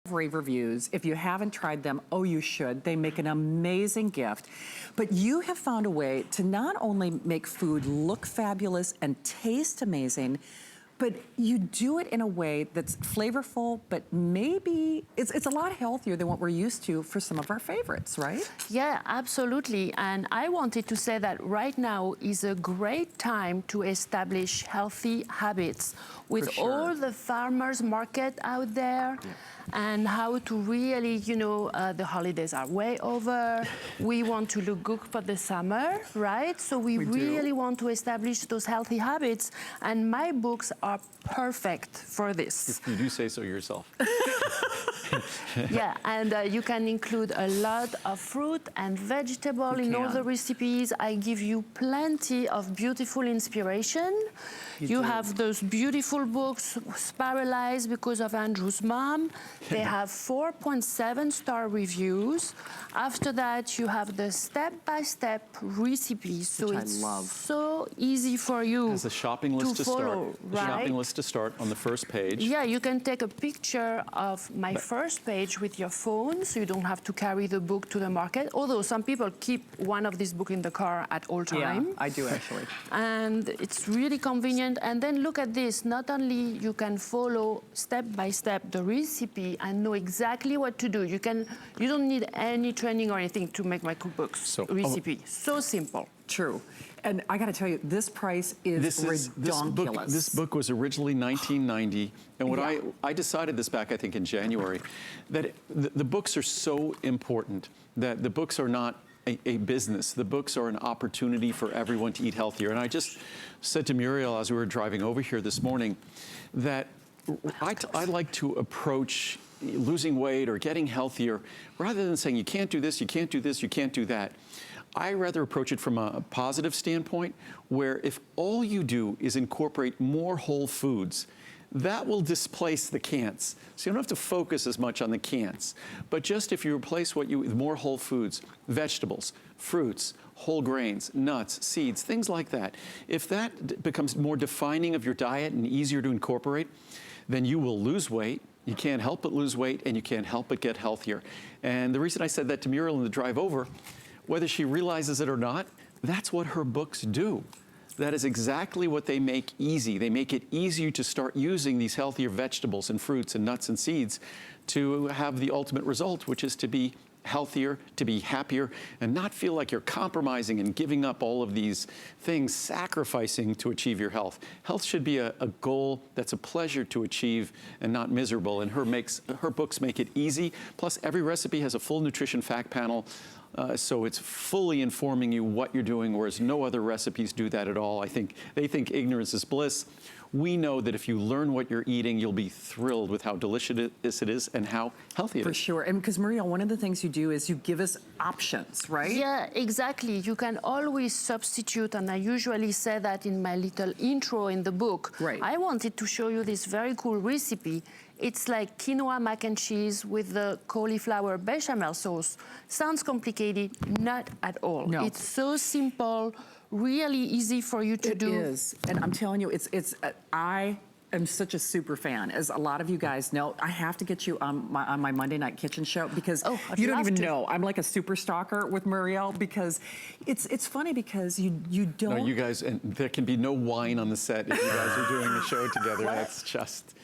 rave reviews. If you haven't tried them, oh, you should. They make an amazing gift. But you have found a way to not only make food look fabulous and taste amazing, but you do it in a way that's flavorful, but maybe it's a lot healthier than what we're used to for some of our favorites, right? Yeah, absolutely. And I wanted to say that right now is a great time to establish healthy habits with all the farmers market out there. Yeah. And how to really, you know, the holidays are way over. We want to look good for the summer, right? So we really want to establish those healthy habits. And my books are perfect for this. You do say so yourself. Yeah, and you can include a lot of fruit and vegetable in all the recipes. I give you plenty of beautiful inspiration. You have those beautiful books, Spiralized because of Andrew's mom. They have 4.7-star reviews. After that, you have the step-by-step recipes. So it's so easy for you as a shopping list to follow, start. Right? Shopping list to start on the first page. Yeah, you can take a picture of my first page with your phone, so you don't have to carry the book to the market. Although some people keep one of these books in the car at all times. Yeah, I do actually. And it's really convenient. And then look at this. Not only you can follow step by step the recipe and know exactly what to do. You don't need any training or anything to make my cookbooks recipe. So simple. True. And I got to tell you, this price is ridiculous. This book was originally $19.90, and what I decided this back, I think, in January, that the books are so important that the books are not a business. The books are an opportunity for everyone to eat healthier. And I just said to Muriel as we were driving over here this morning that I like to approach losing weight or getting healthier rather than saying you can't do this, you can't do this, you can't do that. I rather approach it from a positive standpoint where if all you do is incorporate more whole foods, that will displace the can'ts. So you don't have to focus as much on the can'ts. But just if you replace with more whole foods, vegetables, fruits, whole grains, nuts, seeds, things like that, if that becomes more defining of your diet and easier to incorporate, then you will lose weight. You can't help but lose weight, and you can't help but get healthier. And the reason I said that to Muriel in the drive over, whether she realizes it or not, that's what her books do. That is exactly what they make easy. They make it easier to start using these healthier vegetables and fruits and nuts and seeds to have the ultimate result, which is to be healthier, to be happier, and not feel like you're compromising and giving up all of these things, sacrificing to achieve your health. Health should be a goal that's a pleasure to achieve and not miserable, and her books make it easy. Plus, every recipe has a full nutrition fact panel, so it's fully informing you what you're doing, whereas no other recipes do that at all. They think ignorance is bliss. We know that if you learn what you're eating, you'll be thrilled with how delicious it is and how healthy it is. For sure. And because, Muriel, one of the things you do is you give us options, right? Yeah, exactly. You can always substitute, and I usually say that in my little intro in the book. Right. I wanted to show you this very cool recipe. It's like quinoa mac and cheese with the cauliflower bechamel sauce. Sounds complicated, not at all. No. It's so simple, really easy for you to do. It is, and I'm telling you, I am such a super fan. As a lot of you guys know, I have to get you on my Monday Night Kitchen show because you don't even know. I'm like a super stalker with Muriel because it's funny because you don't. No, you guys, and there can be no wine on the set if you guys are doing the show together. That's just.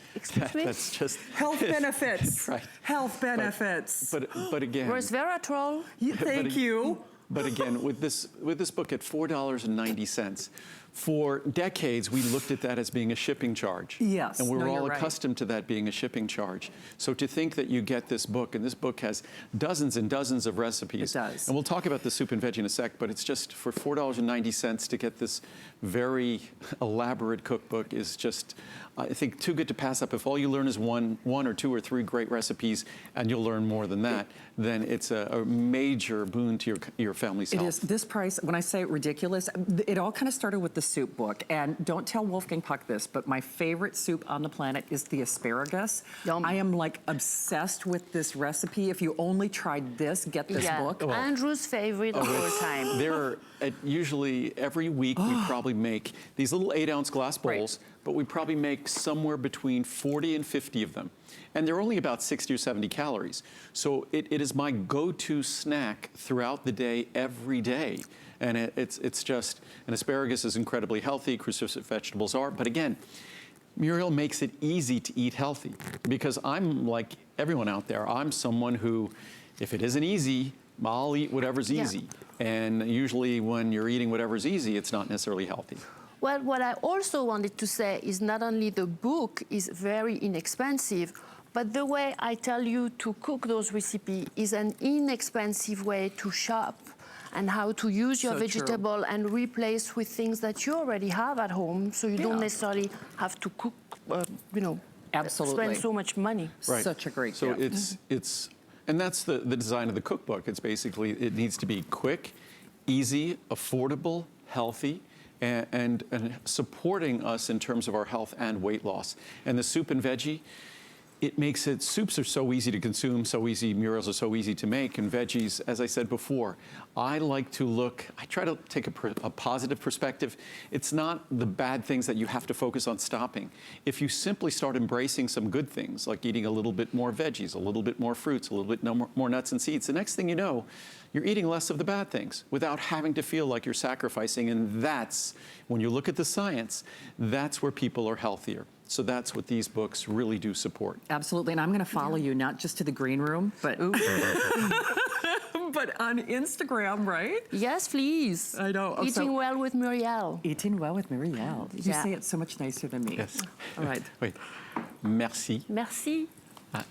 That's just health benefits. Right. Health benefits. But again. Resveratrol. Thank you. But again, with this book at $4.90, for decades we looked at that as being a shipping charge. Yes. And we were all accustomed to that being a shipping charge. So to think that you get this book, and this book has dozens and dozens of recipes. It does. And we'll talk about the soup and veggie in a sec, but it's just for $4.90 to get this very elaborate cookbook is just, I think, too good to pass up. If all you learn is one or two or three great recipes, and you'll learn more than that, then it's a major boon to your family's health. It is. This price, when I say ridiculous, it all kind of started with the soup book. And don't tell Wolfgang Puck this, but my favorite soup on the planet is the asparagus. Yum. I am like obsessed with this recipe. If you only tried this, get this book. Well, Andrew's favorite of all time. There are, usually every week we probably make these little 8-ounce glass bowls. but we probably make somewhere between 40 and 50 of them. And they're only about 60 or 70 calories. So it is my go-to snack throughout the day, every day. And it's just, and asparagus is incredibly healthy, cruciferous vegetables are, but again, Muriel makes it easy to eat healthy, because I'm like everyone out there. I'm someone who, if it isn't easy, I'll eat whatever's easy. And usually when you're eating whatever's easy, it's not necessarily healthy. Well, what I also wanted to say is not only the book is very inexpensive, but the way I tell you to cook those recipes is an inexpensive way to shop and how to use your So true. vegetable and replace with things that you already have at home, so you don't Yeah. necessarily have to cook, Absolutely. spend so much money. Right. Such a great So gift. it's and that's the design of the cookbook. It's basically, it needs to be quick, easy, affordable, healthy, and supporting us in terms of our health and weight loss. And the soup and veggie, it makes it, soups are so easy to consume, so easy, Muriels are so easy to make, and veggies, as I said before, I like to look, I try to take a positive perspective. It's not the bad things that you have to focus on stopping. If you simply start embracing some good things, like eating a little bit more veggies, a little bit more fruits, a little bit more nuts and seeds, the next thing you know, you're eating less of the bad things without having to feel like you're sacrificing, and that's, when you look at the science, that's where people are healthier. So that's what these books really do support. Absolutely, and I'm going to follow you not just to the green room, but but on Instagram, right? Yes, please. I know. Oh, Eating so- well with Muriel. Eating well with Muriel. You Yeah. say it so much nicer than me. Yes. All right. Oui. Merci. Merci.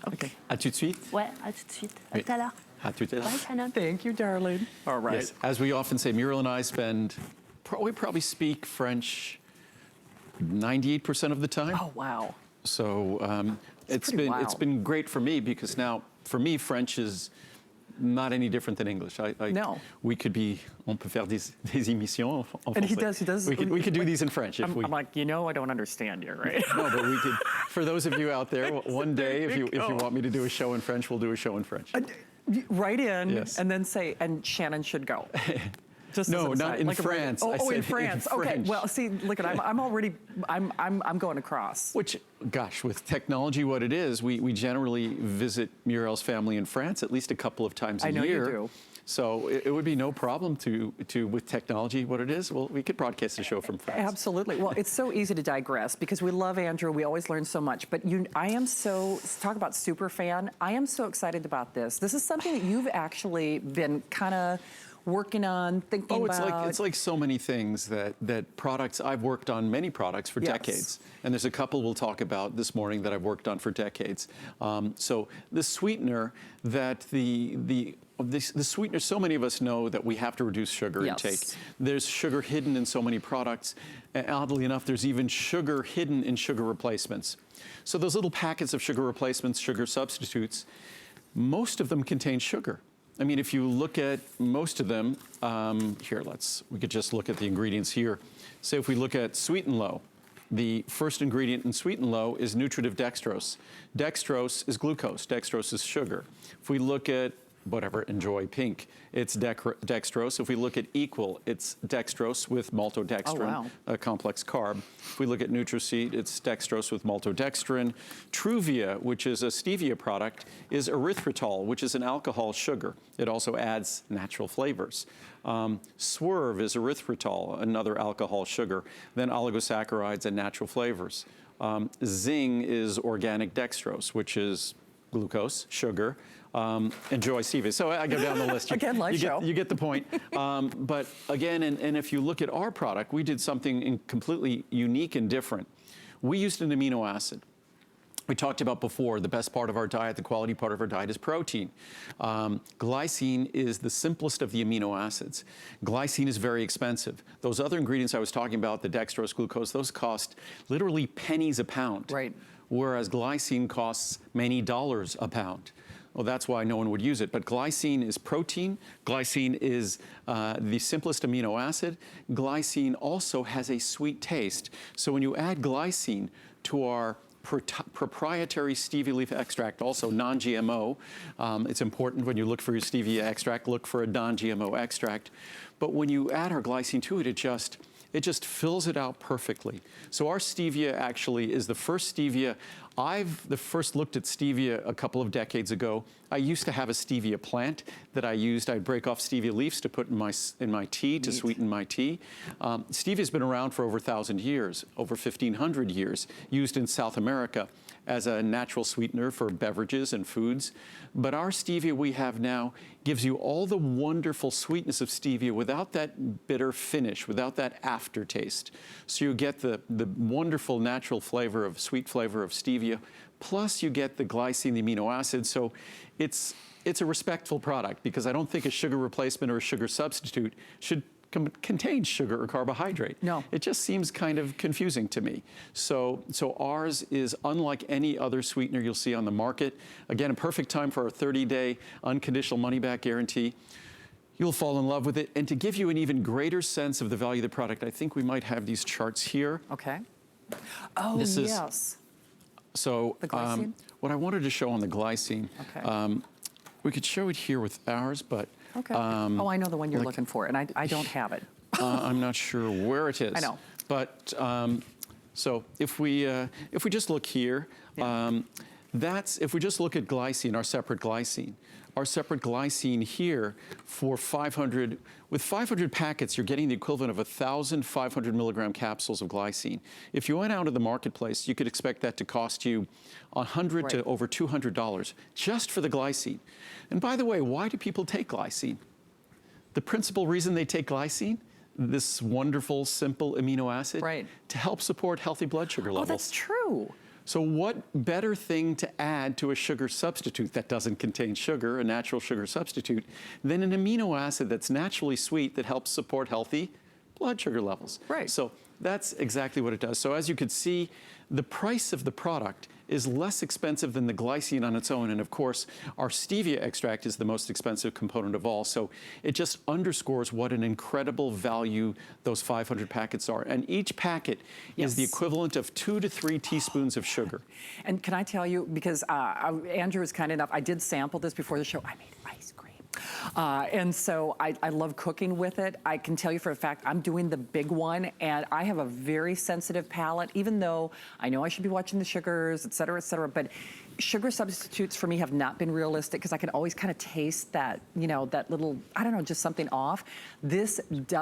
OK. À tout de suite. Ouais, à tout de suite. À Oui. tout à l'heure. À tout à l'heure. Bye, Shannon. Thank you, darling. All right. Yes. As we often say, Muriel and I we probably speak French 98% of the time. Oh, wow. So it's pretty been wild. great for me, because now for me French is not any different than English. No. We could be, on peut faire des émissions en And he français. does. We could do these in French if we. I'm like, I don't understand you, right? No, but we could. For those of you out there, one day, if you go. want me to do a show in French, we'll do a show in French. Write in Yes. and then say, and Shannon should go. Just No, as an not aside, in like a write-in. France. Oh, I in said in France. Okay. French. Well, see, look at I'm going across. Which, gosh, with technology, what it is, we generally visit Muriel's family in France at least a couple of times a I know you year. do. So it would be no problem to with technology, what it is. Well, we could broadcast a show from France. Absolutely. Well, it's so easy to digress because we love Andrew. We always learn so much. But I am so, talk about super fan. I am so excited about this. This is something that you've actually been kind of working on, thinking about. It's like so many things that products. I've worked on many products for Yes. decades, and there's a couple we'll talk about this morning that I've worked on for decades. So the sweetener that the sweetener, so many of us know that we have to reduce sugar Yes. intake. There's sugar hidden in so many products. And oddly enough, there's even sugar hidden in sugar replacements. So those little packets of sugar replacements, sugar substitutes, most of them contain sugar. I mean, if you look at most of them, we could just look at the ingredients here. Say if we look at Sweet and Low, the first ingredient in Sweet and Low is nutritive dextrose. Dextrose is glucose, dextrose is sugar. If we look at whatever, Enjoy Pink, it's dextrose. If we look at Equal, it's dextrose with maltodextrin, Oh, wow. a complex carb. If we look at NutraSeed, it's dextrose with maltodextrin. Truvia, which is a stevia product, is erythritol, which is an alcohol sugar. It also adds natural flavors. Swerve is erythritol, another alcohol sugar. Then oligosaccharides and natural flavors. Zing is organic dextrose, which is glucose, sugar. Enjoy stevia. So I go down the list. Again, live show. You get the point. But again, and if you look at our product, we did something completely unique and different. We used an amino acid. We talked about before, the best part of our diet, the quality part of our diet is protein. Glycine is the simplest of the amino acids. Glycine is very expensive. Those other ingredients I was talking about, the dextrose, glucose, those cost literally pennies a pound. Right. Whereas glycine costs many dollars a pound. Well, that's why no one would use it. But glycine is protein. Glycine is the simplest amino acid. Glycine also has a sweet taste. So when you add glycine to our proprietary stevia leaf extract, also non-GMO, it's important when you look for your stevia extract, look for a non-GMO extract. But when you add our glycine to it, It just fills it out perfectly. So our stevia actually is the first stevia. I've first looked at stevia a couple of decades ago. I used to have a stevia plant that I used. I'd break off stevia leaves to put in my tea to sweeten my tea. Stevia's been around for over 1,000 years, over 1,500 years, used in South America as a natural sweetener for beverages and foods. But our stevia we have now gives you all the wonderful sweetness of stevia without that bitter finish, without that aftertaste. So you get the wonderful natural flavor of, sweet flavor of stevia, plus you get the glycine, the amino acids. So it's a respectful product, because I don't think a sugar replacement or a sugar substitute should contain sugar or carbohydrate. No. It just seems kind of confusing to me. So ours is unlike any other sweetener you'll see on the market. Again, a perfect time for our 30-day unconditional money-back guarantee. You'll fall in love with it. And to give you an even greater sense of the value of the product, I think we might have these charts here. Okay. Oh, This is- yes. So The glycine? what I wanted to show on the glycine, Okay. we could show it here with ours, but Okay. Oh, I know the one you're looking for, and I don't have it. I'm not sure where it is. I know. But so if we just look here, if we just look at glycine, our separate glycine here for 500, with 500 packets, you're getting the equivalent of 1,500 milligram capsules of glycine. If you went out of the marketplace, you could expect that to cost you $100 to over $200 just for the glycine. And by the way, why do people take glycine? The principal reason they take glycine, this wonderful, simple amino acid, Right. to help support healthy blood sugar Oh, levels. that's true. So what better thing to add to a sugar substitute that doesn't contain sugar, a natural sugar substitute, than an amino acid that's naturally sweet that helps support healthy blood sugar levels? Right. So that's exactly what it does. So as you could see, the price of the product is less expensive than the glycine on its own. And of course, our stevia extract is the most expensive component of all. So it just underscores what an incredible value those 500 packets are. And each packet is the Yes. equivalent of 2 to 3 teaspoons of sugar. And can I tell you, because Andrew was kind enough, I did sample this before the show. I made ice cream. And so I love cooking with it. I can tell you for a fact, I'm doing the big one, and I have a very sensitive palate, even though I know I should be watching the sugars, et cetera, but sugar substitutes for me have not been realistic, because I can always kind of taste that, you know, that little, I don't know, just something off. This,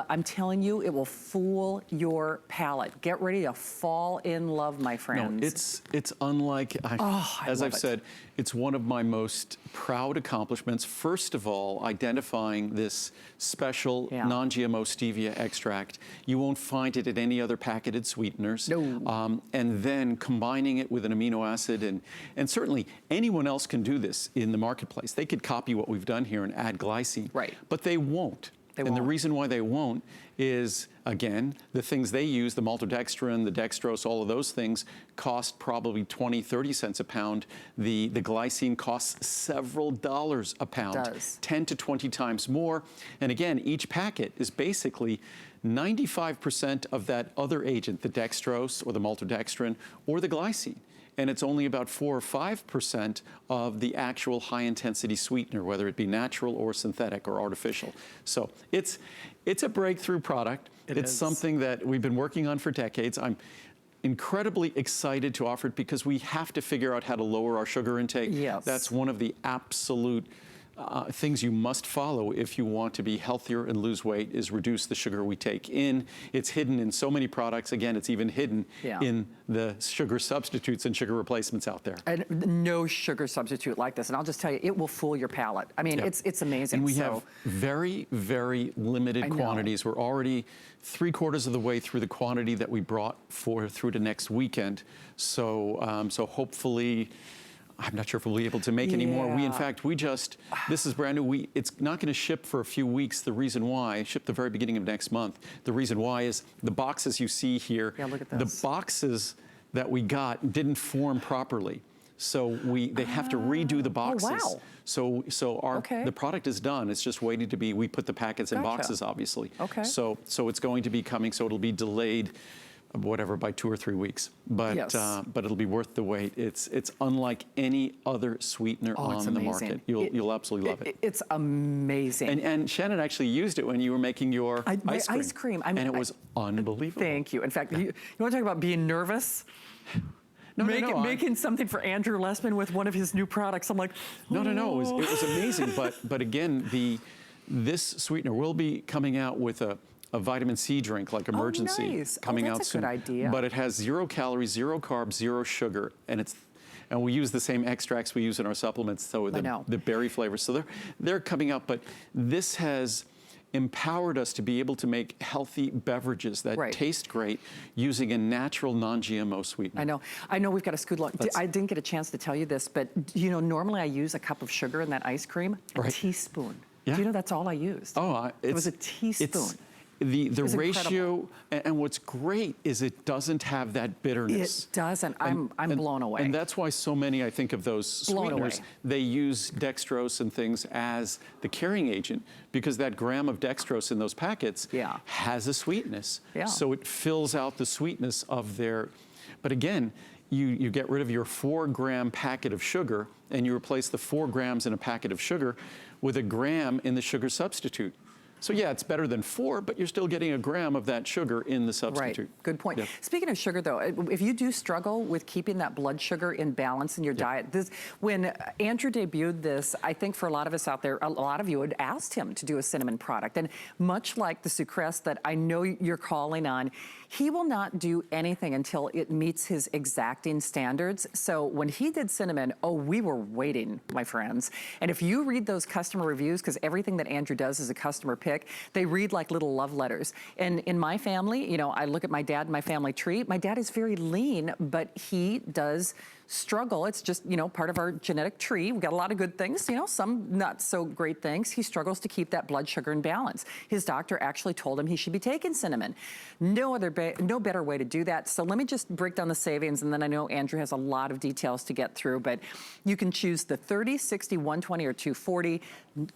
I'm telling you, it will fool your palate. Get ready to fall in love, my friends. No, it's unlike, as love I've it. said, it's one of my most proud accomplishments. First of all, identifying this special Yeah. non-GMO stevia extract. You won't find it at any other packaged sweeteners. No. And then combining it with an amino acid, and certainly anyone else can do this in the marketplace. They could copy what we've done here and add glycine. Right. But they won't. And the won't. reason why they won't is, again, the things they use, the maltodextrin, the dextrose, all of those things cost probably 20, 30 cents a pound. The glycine costs several dollars a pound, does. 10 to 20 times more. And again, each packet is basically 95% of that other agent, the dextrose or the maltodextrin or the glycine. And it's only about 4 or 5% of the actual high-intensity sweetener, whether it be natural or synthetic or artificial. So it's a breakthrough product. It's is. something that we've been working on for decades. I'm incredibly excited to offer it, because we have to figure out how to lower our sugar intake. Yes. That's one of the absolute things you must follow if you want to be healthier and lose weight, is reduce the sugar we take in. It's hidden in so many products. Again, it's even hidden Yeah. in the sugar substitutes and sugar replacements out there. And no sugar substitute like this. And I'll just tell you, it will fool your palate. I mean, Yeah. it's amazing. And we So- have very, very limited I know. quantities. We're already 3/4 of the way through the quantity that we brought through to next weekend. So, so hopefully, I'm not sure if we'll be able to make any more. Yeah. In fact, this is brand new. It's not going to ship for a few weeks. The reason why, ship the very beginning of next month. The reason why is the boxes you see here. Yeah, look at The this. boxes that we got didn't form properly. So they have to redo the boxes. wow. So Okay. the product is done. It's just waiting to be, we put the packets in Gotcha. boxes, obviously. Okay. So it's going to be coming, so it'll be delayed whatever, by 2 or 3 weeks. But Yes. but it'll be worth the wait. It's unlike any other sweetener Oh, it's on the amazing. market. You'll absolutely love it. It's amazing. And Shannon actually used it when you were making your My ice cream. ice cream. And it was unbelievable. Thank you. In fact, you want to talk about being nervous? No, Making something for Andrew Lessman with one of his new products. I'm like, No. It was amazing. But again, this sweetener will be coming out with a vitamin C drink, like Emergency, nice. coming That's out a soon. good idea. But it has 0 calories, 0 carbs, 0 sugar, and we use the same extracts we use in our supplements, so know. the berry flavors. So they're coming out, but this has empowered us to be able to make healthy beverages that Right. taste great using a natural non-GMO sweetener. I know we've got a scoot long. I didn't get a chance to tell you this, but normally I use a cup of sugar in that ice cream, a Right. teaspoon. Yeah. Do you know that's all I used? Oh, it was a teaspoon. The was ratio, and what's great is it doesn't have that bitterness. It doesn't. I'm blown away. And that's why so many, I think, of those Blown sweeteners, away. they use dextrose and things as the carrying agent, because that gram of dextrose in those packets Yeah. has a sweetness. Yeah. So it fills out the sweetness of their, but again, you get rid of your 4-gram packet of sugar and you replace the 4 grams in a packet of sugar with a gram in the sugar substitute. So yeah, it's better than 4, but you're still getting a gram of that sugar in the substitute. Right. Good point. Yeah. Speaking of sugar, though, if you do struggle with keeping that blood sugar in balance in your diet, when Andrew debuted this, I think for a lot of us out there, a lot of you had asked him to do a cinnamon product. And much like the Sucrese that I know you're calling on, he will not do anything until it meets his exacting standards. So when he did cinnamon, we were waiting, my friends. And if you read those customer reviews, because everything that Andrew does is a customer pick, they read like little love letters. And in my family, I look at my dad and my family tree. My dad is very lean, but he does struggle. It's just, part of our genetic tree. We've got a lot of good things, some not so great things. He struggles to keep that blood sugar in balance. His doctor actually told him he should be taking cinnamon. No better way to do that. So let me just break down the savings, and then I know Andrew has a lot of details to get through, but you can choose the 30, 60, 120, or 240.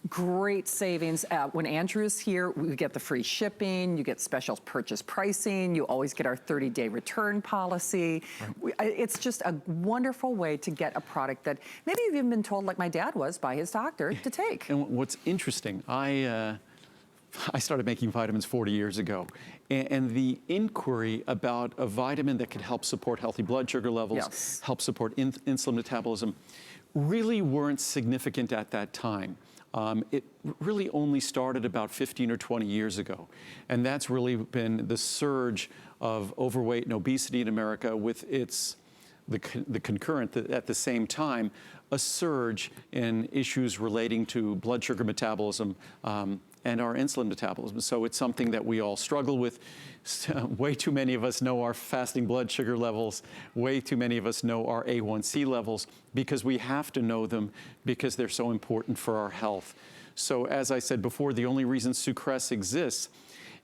Great savings. When Andrew is here, we get the free shipping, you get special purchase pricing, you always get our 30-day return policy. Right. It's just a wonderful way to get a product that maybe you've even been told, like my dad was by his doctor, to take. And what's interesting, I started making vitamins 40 years ago, and the inquiry about a vitamin that could help support healthy blood sugar levels, Yes. help support insulin metabolism, really weren't significant at that time. It really only started about 15 or 20 years ago, and that's really been the surge of overweight and obesity in America, with the concurrent, at the same time, a surge in issues relating to blood sugar metabolism and our insulin metabolism. So it's something that we all struggle with. Way too many of us know our fasting blood sugar levels. Way too many of us know our A1C levels, because we have to know them because they're so important for our health. So as I said before, the only reason Sucrese exists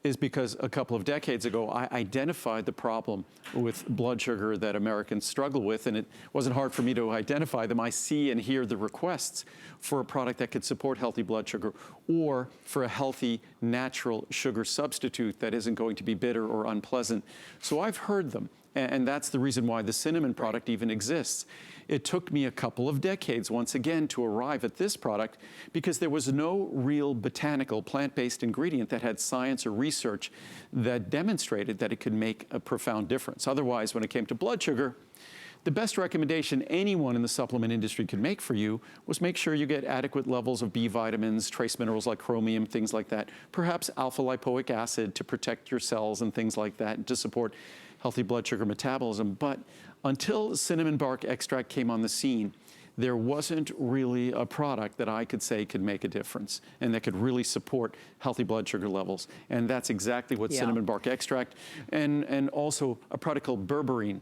is because a couple of decades ago, I identified the problem with blood sugar that Americans struggle with, and it wasn't hard for me to identify them. I see and hear the requests for a product that could support healthy blood sugar, or for a healthy, natural sugar substitute that isn't going to be bitter or unpleasant. So I've heard them, and that's the reason why the cinnamon product even exists. It took me a couple of decades, once again, to arrive at this product, because there was no real botanical plant-based ingredient that had science or research that demonstrated that it could make a profound difference. Otherwise, when it came to blood sugar, the best recommendation anyone in the supplement industry could make for you was make sure you get adequate levels of B vitamins, trace minerals like chromium, things like that, perhaps alpha lipoic acid to protect your cells and things like that, and to support healthy blood sugar metabolism. But until cinnamon bark extract came on the scene, there wasn't really a product that I could say could make a difference and that could really support healthy blood sugar levels. And that's exactly what cinnamon bark extract, and also a product called berberine,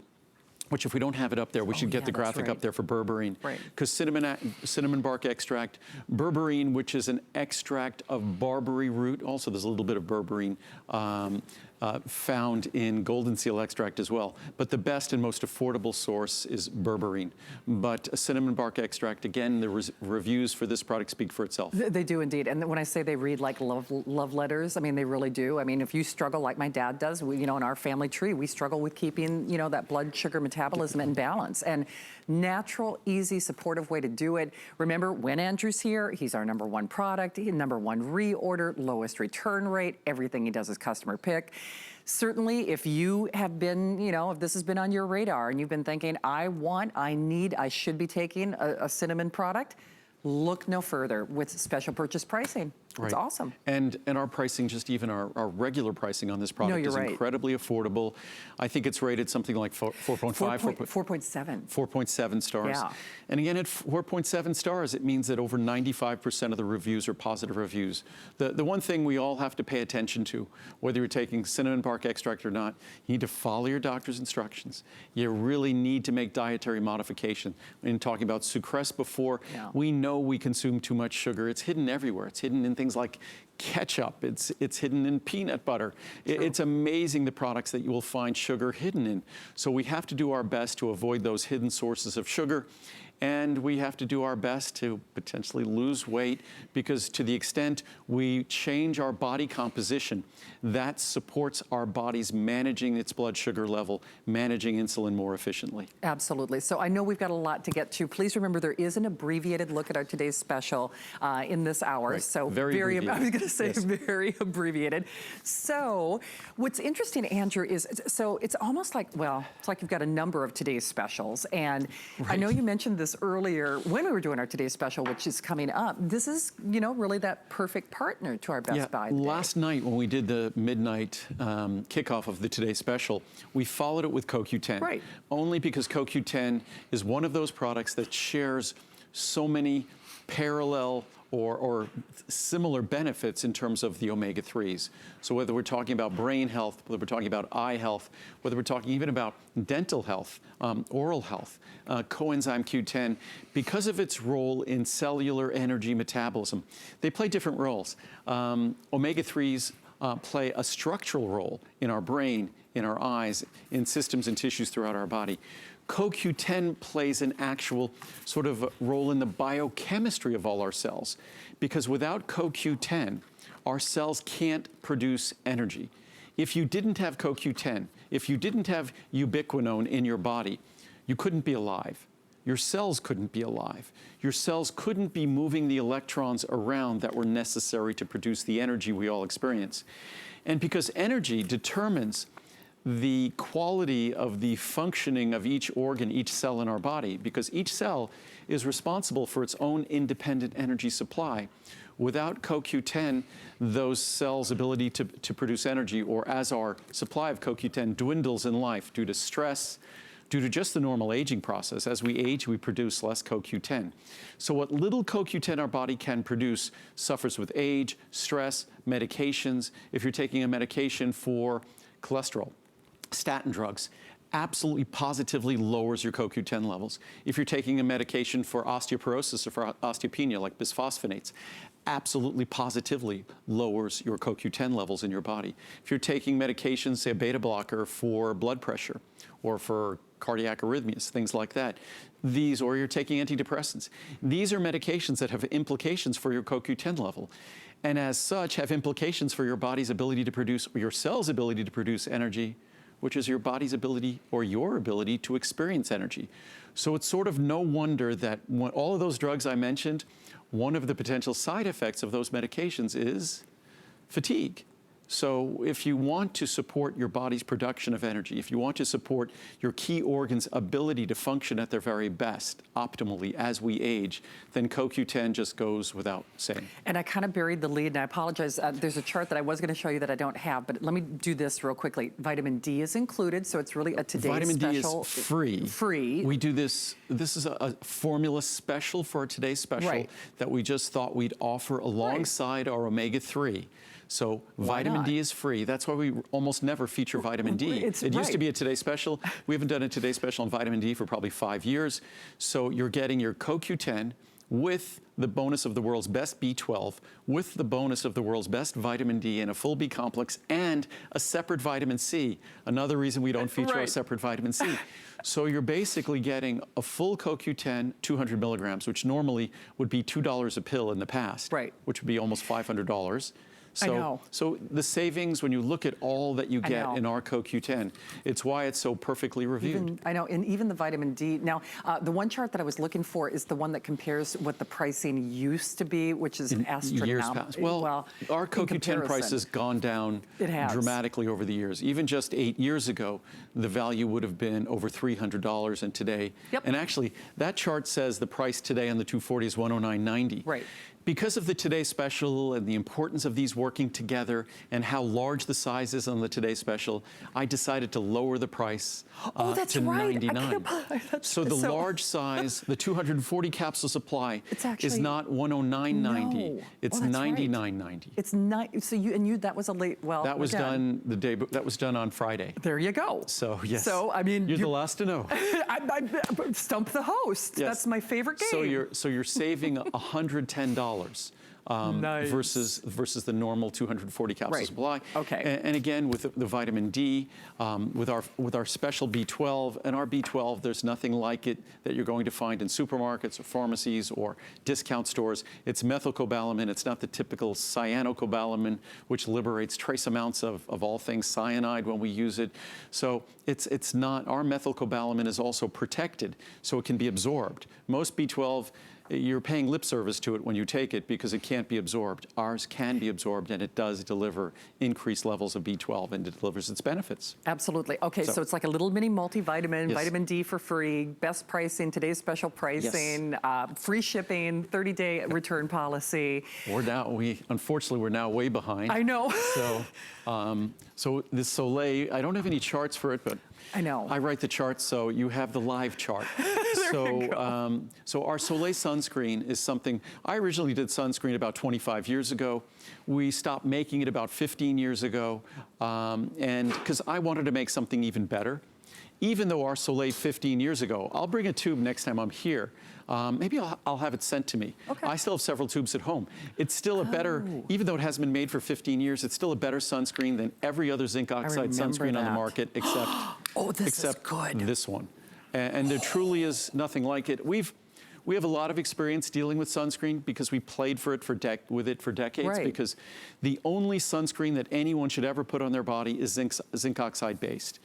which, if we don't have it up there, we should get the graphic up there for berberine. Right. Because cinnamon bark extract, berberine, which is an extract of barberry root, also there's a little bit of berberine, found in golden seal extract as well. But the best and most affordable source is berberine. But cinnamon bark extract, again, the reviews for this product speak for itself. They do indeed. And when I say they read like love letters, I mean, they really do. I mean, if you struggle like my dad does, we, you know, in our family tree, we struggle with keeping, you know, that blood sugar metabolism in balance. And natural, easy, supportive way to do it. Remember, when Andrew's here, he's our #1 product, #1 reorder, lowest return rate. Everything he does is customer pick. Certainly, if you have been, you know, if this has been on your radar and you've been thinking, I should be taking a cinnamon product, look no further with special purchase pricing. It's awesome. And our pricing, just even our regular pricing on this product is incredibly affordable. I think it's rated something like 4.5, 4.7. 4.7 stars. Yeah. And again, at 4.7 stars, it means that over 95% of the reviews are positive reviews. The one thing we all have to pay attention to, whether you're taking cinnamon bark extract or not, you need to follow your doctor's instructions. You really need to make dietary modification. In talking about sucrose before, we know we consume too much sugar. It's hidden everywhere. It's hidden in things like ketchup. It's hidden in peanut butter. It's amazing the products that you will find sugar hidden in. So we have to do our best to avoid those hidden sources of sugar. And we have to do our best to potentially lose weight, because to the extent we change our body composition, that supports our body's managing its blood sugar level, managing insulin more efficiently. Absolutely. So I know we've got a lot to get to. Please remember, there is an abbreviated look at our today's special in this hour. So very abbreviated. I was going to say very abbreviated. So what's interesting, Andrew, is so it's almost like, well, it's like you've got a number of today's specials. And I know you mentioned this earlier when we were doing our today's special, which is coming up. This is, you know, really that perfect partner to our Best Buy today. Last night when we did the midnight kickoff of the Today Special, we followed it with CoQ10. Right. Only because CoQ10 is one of those products that shares so many parallel or similar benefits in terms of the omega-3s. So whether we're talking about brain health, whether we're talking about eye health, whether we're talking even about dental health, oral health, coenzyme Q10, because of its role in cellular energy metabolism, they play different roles. Omega-3s play a structural role in our brain, in our eyes, in systems and tissues throughout our body. CoQ10 plays an actual sort of role in the biochemistry of all our cells, because without CoQ10, our cells can't produce energy. If you didn't have CoQ10, if you didn't have ubiquinone in your body, you couldn't be alive. Your cells couldn't be alive. Your cells couldn't be moving the electrons around that were necessary to produce the energy we all experience. And because energy determines the quality of the functioning of each organ, each cell in our body, because each cell is responsible for its own independent energy supply. Without CoQ10, those cells' ability to produce energy, or as our supply of CoQ10 dwindles in life due to stress, due to just the normal aging process. As we age, we produce less CoQ10. So what little CoQ10 our body can produce suffers with age, stress, medications. If you're taking a medication for cholesterol, statin drugs, absolutely positively lowers your CoQ10 levels. If you're taking a medication for osteoporosis or for osteopenia, like bisphosphonates, absolutely positively lowers your CoQ10 levels in your body. If you're taking medications, say a beta blocker for blood pressure or for cardiac arrhythmias, things like that, or you're taking antidepressants, these are medications that have implications for your CoQ10 level, and as such have implications for your body's ability to produce, or your cell's ability to produce energy, which is your body's ability or your ability to experience energy. So it's sort of no wonder that when all of those drugs I mentioned, one of the potential side effects of those medications is fatigue. So if you want to support your body's production of energy, if you want to support your key organs' ability to function at their very best, optimally, as we age, then CoQ10 just goes without saying. And I kind of buried the lead, and I apologize. There's a chart that I was going to show you that I don't have, but let me do this real quickly. Vitamin D is included, so it's really a today's Vitamin special. D is free. Free. We do this is a formula special for today's special that we just thought we'd offer alongside our omega-3. So vitamin D is free. That's why we almost never feature vitamin D. It used to be a Today Special. We haven't done a Today Special on vitamin D for probably 5 years. So you're getting your CoQ10 with the bonus of the world's best B12 with the bonus of the world's best vitamin D and a full B complex and a separate vitamin C. Another reason we don't feature a separate vitamin C. So you're basically getting a full CoQ10, 200 milligrams, which normally would be $2 a pill in the past, which would be almost $500. I know. So the savings, when you look at all that you get in our CoQ10, it's why it's so perfectly reviewed. I know, and even the vitamin D. Now, the one chart that I was looking for is the one that compares what the pricing used to be, which is astronomical. Years past. Well, our CoQ10 price has gone down dramatically over the years. Even just 8 years ago, the value would have been over $300, and today, and actually, that chart says the price today on the 240 is $109.90. Right. Because of the Today Special and the importance of these working together and how large the size is on the Today Special, I decided to lower the price to $99. So the large size, the 240 capsule supply is not $109.90. It's $99.90. It's not. So you that was a late. Well, that was done the day. That was done on Friday. There you go. So yes. So I mean, you're the last to know. I stump the host. Yes. That's my favorite game. So you're saving $110. Versus the normal 240 capsule supply. Okay. And again, with the vitamin D, with our special B12, and our B12, there's nothing like it that you're going to find in supermarkets or pharmacies or discount stores. It's methylcobalamin. It's not the typical cyanocobalamin, which liberates trace amounts of all things cyanide when we use it. So it's not. Our methylcobalamin is also protected, so it can be absorbed. Most B12, you're paying lip service to it when you take it because it can't be absorbed. Ours can be absorbed, and it does deliver increased levels of B12, and it delivers its benefits. Absolutely. Okay, so it's like a little mini multivitamin, vitamin D for free, best pricing, today's special pricing, free shipping, 30-day return policy. Unfortunately, we're now way behind. I know. So this Soleil, I don't have any charts for it, but I know. I write the charts, so you have the live chart. So our Soleil sunscreen is something, I originally did sunscreen about 25 years ago. We stopped making it about 15 years ago, and because I wanted to make something even better. Even though our Soleil 15 years ago, I'll bring a tube next time I'm here. Maybe I'll have it sent to me. Okay. I still have several tubes at home. It's still a better, even though it hasn't been made for 15 years, it's still a better sunscreen than every other zinc oxide sunscreen on the market except, this one. And there truly is nothing like it. We have a lot of experience dealing with sunscreen because we played with it for decades. Because the only sunscreen that anyone should ever put on their body is zinc oxide based.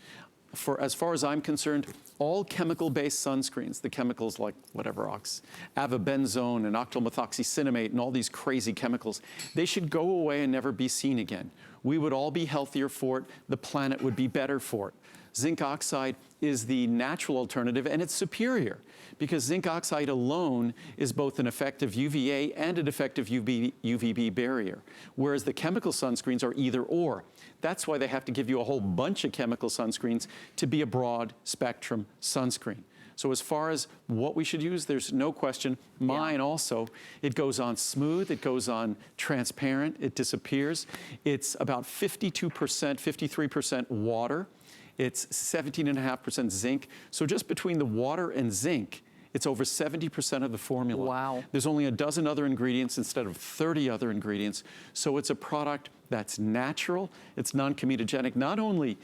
As far as I'm concerned, all chemical-based sunscreens, the chemicals like avobenzone and octylmethoxycinnamate and all these crazy chemicals, they should go away and never be seen again. We would all be healthier for it. The planet would be better for it. Zinc oxide is the natural alternative, and it's superior because zinc oxide alone is both an effective UVA and an effective UVB barrier, whereas the chemical sunscreens are either or. That's why they have to give you a whole bunch of chemical sunscreens to be a broad spectrum sunscreen. So as far as what we should use, there's no question. Mine also, it goes on smooth, it goes on transparent, it disappears. It's about 52%, 53% water. It's 17.5% zinc. So just between the water and zinc, it's over 70% of the formula. Wow. There's only a dozen other ingredients instead of 30 other ingredients. So it's a product that's natural, it's non-comedogenic. Not only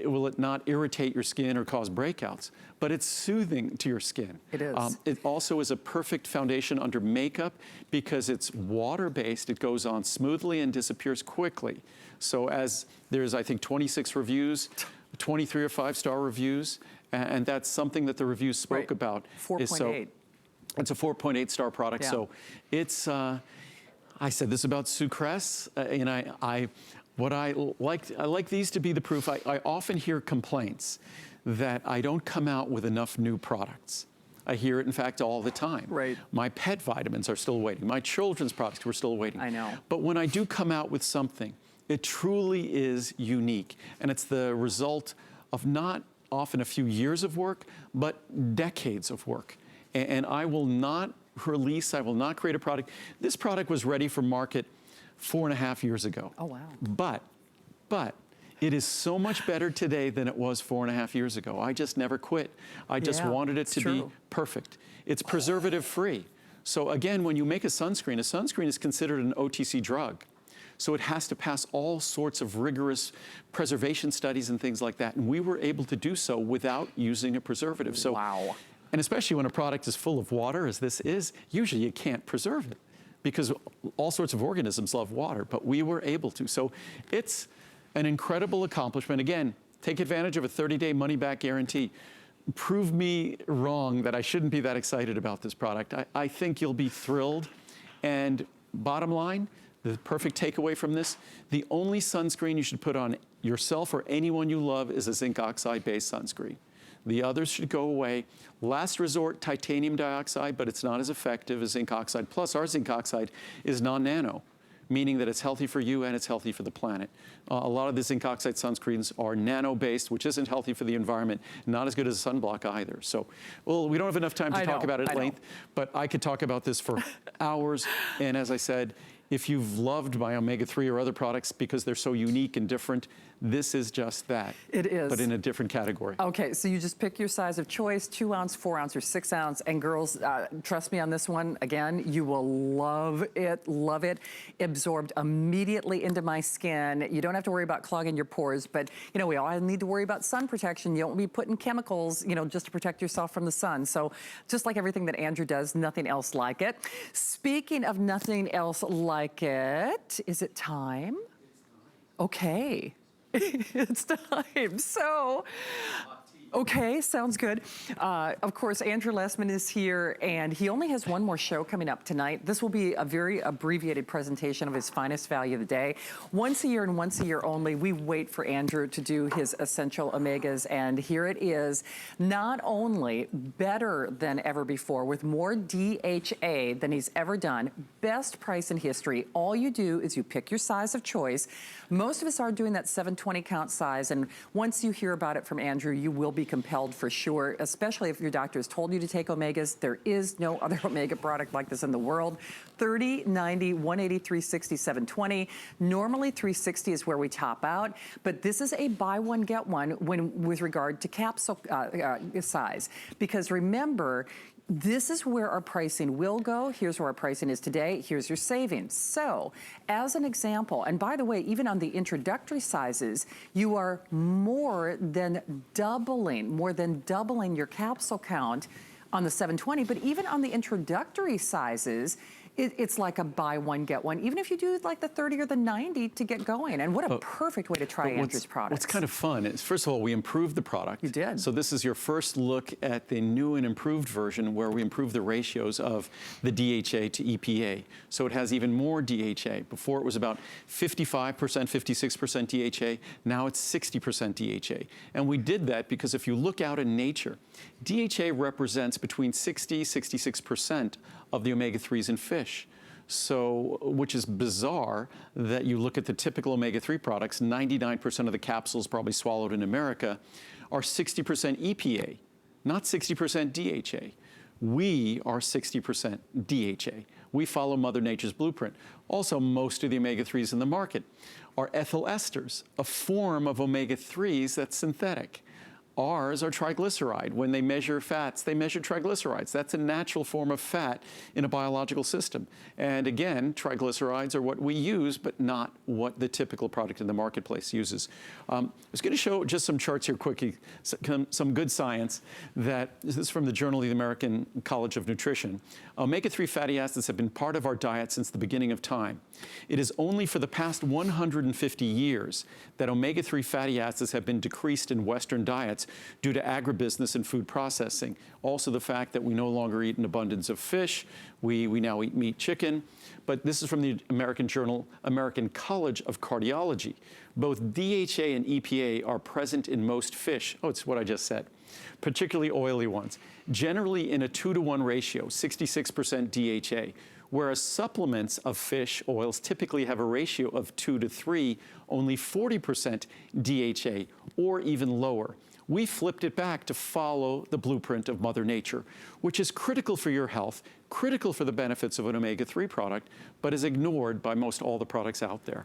will it not irritate your skin or cause breakouts, but it's soothing to your skin. It is. It also is a perfect foundation under makeup because it's water-based. It goes on smoothly and disappears quickly. So as there's, I think, 26 reviews, 23 or 5-star reviews, and that's something that the reviews spoke about. 4.8. It's a 4.8 star product. So it's, I said this about Sucress, and I like these to be the proof. I often hear complaints that I don't come out with enough new products. I hear it, in fact, all the time. Right. My pet vitamins are still waiting. My children's products, we're still waiting. I know. But when I do come out with something, it truly is unique. And it's the result of not often a few years of work, but decades of work. And I will not release, I will not create a product. This product was ready for market 4.5 years ago. Oh, wow. But it is so much better today than it was 4.5 years ago. I just never quit. I just wanted it to be perfect. It's preservative free. So again, when you make a sunscreen is considered an OTC drug. So it has to pass all sorts of rigorous preservation studies and things like that. And we were able to do so without using a preservative. So, wow. And especially when a product is full of water, as this is, usually you can't preserve it because all sorts of organisms love water, but we were able to. So it's an incredible accomplishment. Again, take advantage of a 30-day money-back guarantee. Prove me wrong that I shouldn't be that excited about this product. I think you'll be thrilled. And bottom line, the perfect takeaway from this, the only sunscreen you should put on yourself or anyone you love is a zinc oxide-based sunscreen. The others should go away. Last resort, titanium dioxide, but it's not as effective as zinc oxide. Plus, our zinc oxide is non-nano, meaning that it's healthy for you and it's healthy for the planet. A lot of the zinc oxide sunscreens are nano-based, which isn't healthy for the environment, not as good as a sunblock either. So, well, we don't have enough time to talk about it at length, but I could talk about this for hours. And as I said, if you've loved my omega-3 or other products because they're so unique and different, this is just that. It is. But in a different category. Okay, so you just pick your size of choice, 2 ounce, 4 ounce, or 6 ounce. And girls, trust me on this one, again, you will love it, love it. Absorbed immediately into my skin. You don't have to worry about clogging your pores, but you know, we all need to worry about sun protection. You don't be putting chemicals, you know, just to protect yourself from the sun. So just like everything that Andrew does, nothing else like it. Speaking of nothing else like it, is it time? Okay. It's time. So, okay, sounds good. Of course, Andrew Lessman is here, and he only has one more show coming up tonight. This will be a very abbreviated presentation of his finest value of the day. Once a year and once a year only, we wait for Andrew to do his essential omegas, and here it is. Not only better than ever before, with more DHA than he's ever done, best price in history. All you do is you pick your size of choice. Most of us are doing that 720 count size, and once you hear about it from Andrew, you will be compelled for sure, especially if your doctor has told you to take omegas. There is no other omega product like this in the world. 30, 90, 180, 360, 720. Normally 360 is where we top out, but this is a buy one, get one with regard to capsule size. Because remember, this is where our pricing will go. Here's where our pricing is today. Here's your savings. So, as an example, and by the way, even on the introductory sizes, you are more than doubling your capsule count on the 720, but even on the introductory sizes, it's like a buy one, get one, even if you do like the 30 or the 90 to get going. And what a perfect way to try Andrew's products. What's kind of fun is, first of all, we improved the product. You did. So this is your first look at the new and improved version where we improved the ratios of the DHA to EPA. So it has even more DHA. Before it was about 55%, 56% DHA. Now it's 60% DHA. And we did that because if you look out in nature, DHA represents between 60, 66% of the omega-3s in fish. So, which is bizarre that you look at the typical omega-3 products, 99% of the capsules probably swallowed in America are 60% EPA, not 60% DHA. We are 60% DHA. We follow Mother Nature's blueprint. Also, most of the omega-3s in the market are ethyl esters, a form of omega-3s that's synthetic. Ours are triglyceride. When they measure fats, they measure triglycerides. That's a natural form of fat in a biological system. And again, triglycerides are what we use, but not what the typical product in the marketplace uses. I was going to show just some charts here quickly, some good science. This is from the Journal of the American College of Nutrition. Omega-3 fatty acids have been part of our diet since the beginning of time. It is only for the past 150 years that omega-3 fatty acids have been decreased in Western diets due to agribusiness and food processing. Also the fact that we no longer eat an abundance of fish, we now eat meat, chicken. But this is from the American Journal, American College of Cardiology. Both DHA and EPA are present in most fish. Oh, it's what I just said. Particularly oily ones. Generally in a 2-to-1 ratio, 66% DHA. Whereas supplements of fish oils typically have a ratio of 2 to 3, only 40% DHA or even lower. We flipped it back to follow the blueprint of Mother Nature, which is critical for your health, critical for the benefits of an omega-3 product, but is ignored by most all the products out there.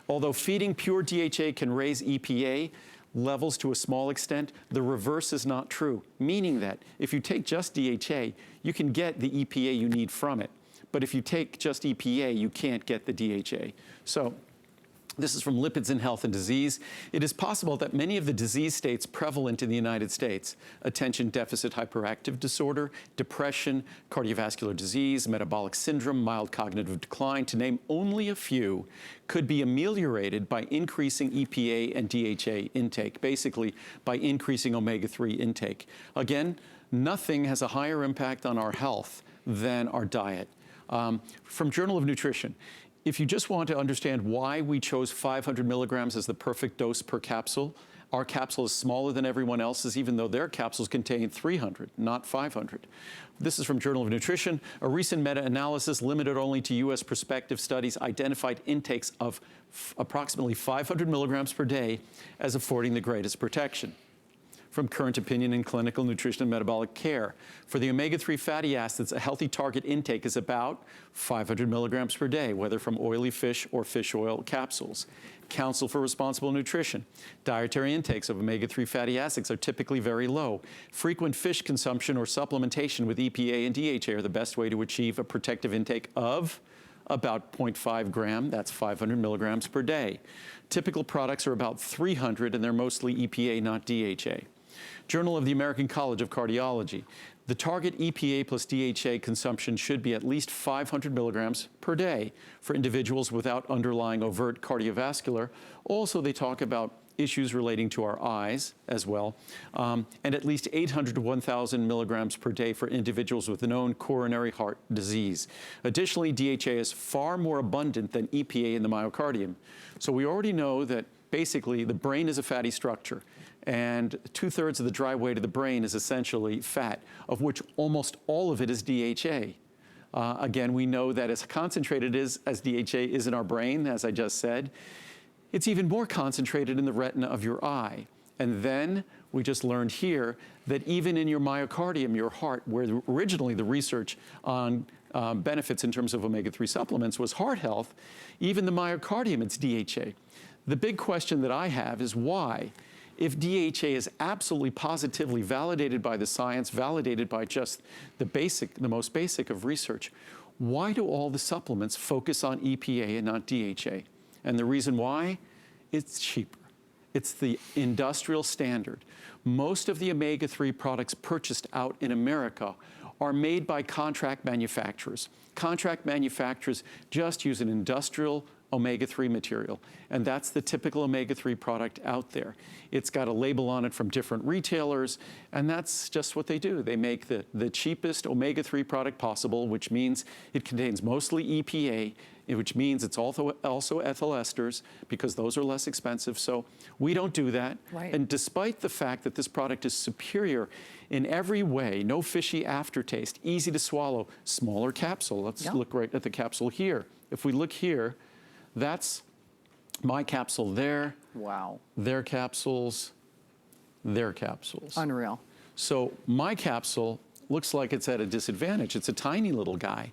Although feeding pure DHA can raise EPA, levels to a small extent, the reverse is not true, meaning that if you take just DHA, you can get the EPA you need from it. But if you take just EPA, you can't get the DHA. So this is from Lipids in Health and Disease. It is possible that many of the disease states prevalent in the United States, attention deficit hyperactive disorder, depression, cardiovascular disease, metabolic syndrome, mild cognitive decline, to name only a few, could be ameliorated by increasing EPA and DHA intake, basically by increasing omega-3 intake. Again, nothing has a higher impact on our health than our diet. From Journal of Nutrition, if you just want to understand why we chose 500 milligrams as the perfect dose per capsule, our capsule is smaller than everyone else's, even though their capsules contain 300, not 500. This is from Journal of Nutrition. A recent meta-analysis limited only to U.S. prospective studies identified intakes of approximately 500 milligrams per day as affording the greatest protection. From Current Opinion in Clinical Nutrition and Metabolic Care. For the omega-3 fatty acids, a healthy target intake is about 500 milligrams per day, whether from oily fish or fish oil capsules. Council for Responsible Nutrition. Dietary intakes of omega-3 fatty acids are typically very low. Frequent fish consumption or supplementation with EPA and DHA are the best way to achieve a protective intake of about 0.5 gram, that's 500 milligrams per day. Typical products are about 300, and they're mostly EPA, not DHA. Journal of the American College of Cardiology. The target EPA plus DHA consumption should be at least 500 milligrams per day for individuals without underlying overt cardiovascular. Also, they talk about issues relating to our eyes as well, and at least 800 to 1,000 milligrams per day for individuals with known coronary heart disease. Additionally, DHA is far more abundant than EPA in the myocardium. So we already know that basically the brain is a fatty structure, and 2/3 of the dry weight of the brain is essentially fat, of which almost all of it is DHA. Again, we know that as concentrated as DHA is in our brain, as I just said, it's even more concentrated in the retina of your eye. And then we just learned here that even in your myocardium, your heart, where originally the research on benefits in terms of omega-3 supplements was heart health, even the myocardium, it's DHA. The big question that I have is why? If DHA is absolutely positively validated by the science, validated by just the most basic of research, why do all the supplements focus on EPA and not DHA? And the reason why? It's cheaper. It's the industrial standard. Most of the omega-3 products purchased out in America are made by contract manufacturers. Contract manufacturers just use an industrial omega-3 material, and that's the typical omega-3 product out there. It's got a label on it from different retailers, and that's just what they do. They make the cheapest omega-3 product possible, which means it contains mostly EPA, which means it's also ethyl esters, because those are less expensive. So we don't do that. Right. And despite the fact that this product is superior in every way, no fishy aftertaste, easy to swallow, smaller capsule. Let's look right at the capsule here. If we look here, that's my capsule there. Wow. Their capsules, their capsules. Unreal. So my capsule looks like it's at a disadvantage. It's a tiny little guy.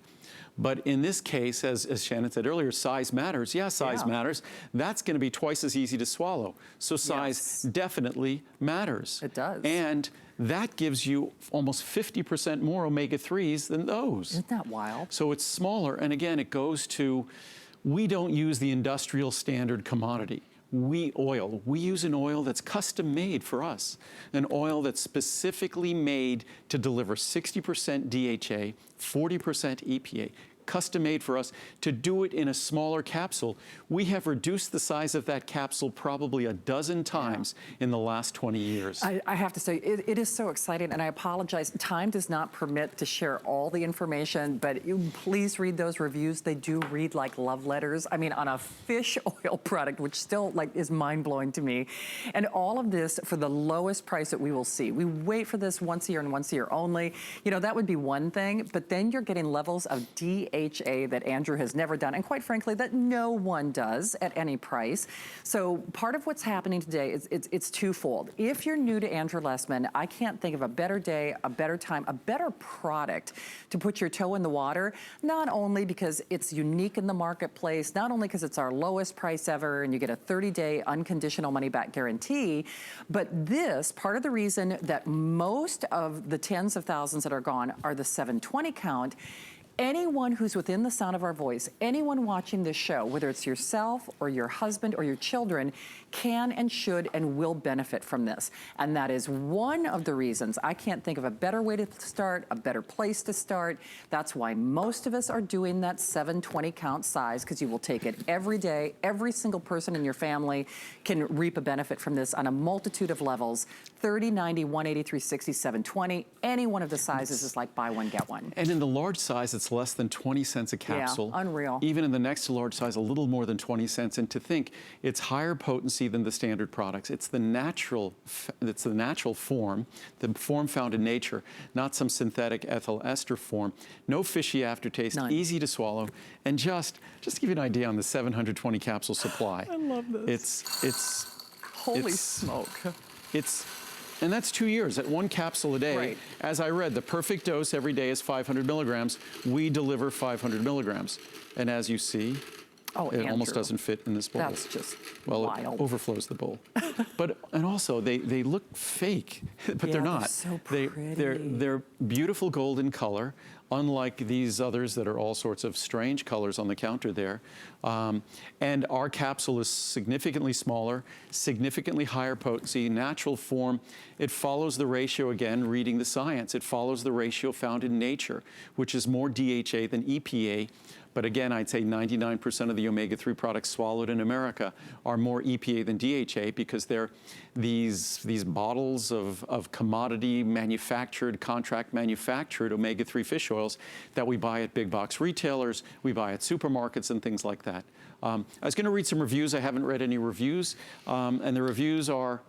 But in this case, as Shannon said earlier, size matters. Yeah, size matters. That's going to be twice as easy to swallow. So size definitely matters. It does. And that gives you almost 50% more omega-3s than those. Isn't that wild? So it's smaller. And again, it goes to, we don't use the industrial standard commodity. We use an oil that's custom made for us, an oil that's specifically made to deliver 60% DHA, 40% EPA, custom made for us to do it in a smaller capsule. We have reduced the size of that capsule probably a dozen times in the last 20 years. I have to say, it is so exciting, and I apologize. Time does not permit to share all the information, but please read those reviews. They do read like love letters. I mean, on a fish oil product, which still is mind-blowing to me. And all of this for the lowest price that we will see. We wait for this once a year and once a year only. You know, that would be one thing, but then you're getting levels of DHA DHA that Andrew has never done, and quite frankly, that no one does at any price. So part of what's happening today is it's twofold. If you're new to Andrew Lessman, I can't think of a better day, a better time, a better product to put your toe in the water, not only because it's unique in the marketplace, not only because it's our lowest price ever and you get a 30-day unconditional money-back guarantee, but this, part of the reason that most of the tens of thousands that are gone are the 720 count. Anyone who's within the sound of our voice, anyone watching this show, whether it's yourself or your husband or your children, can and should and will benefit from this. And that is one of the reasons I can't think of a better way to start, a better place to start. That's why most of us are doing that 720 count size, because you will take it every day. Every single person in your family can reap a benefit from this on a multitude of levels. 30, 90, 180, 360, 720. Any one of the sizes is like buy one, get one. And in the large size, it's less than 20 cents a capsule. Yeah, unreal. Even in the next to large size, a little more than 20 cents. And to think it's higher potency than the standard products. It's the natural form, the form found in nature, not some synthetic ethyl ester form. No fishy aftertaste, None. easy to swallow. And just to give you an idea on the 720 capsule supply. I love this. Holy smoke. And that's 2 years at one capsule a day. Right. As I read, the perfect dose every day is 500 milligrams. We deliver 500 milligrams. And as you see, it Andrew, almost doesn't fit in this bowl. That's just well, wild. It overflows the bowl. And also they look fake, but they're not. They're so pretty. They're beautiful golden color, unlike these others that are all sorts of strange colors on the counter there. And our capsule is significantly smaller, significantly higher potency, natural form. It follows the ratio, again, reading the science, it follows the ratio found in nature, which is more DHA than EPA. But again, I'd say 99% of the omega-3 products swallowed in America are more EPA than DHA, because they're these bottles of commodity manufactured, contract manufactured omega-3 fish oils that we buy at big box retailers, we buy at supermarkets and things like that. I was going to read some reviews. I haven't read any reviews, and the reviews are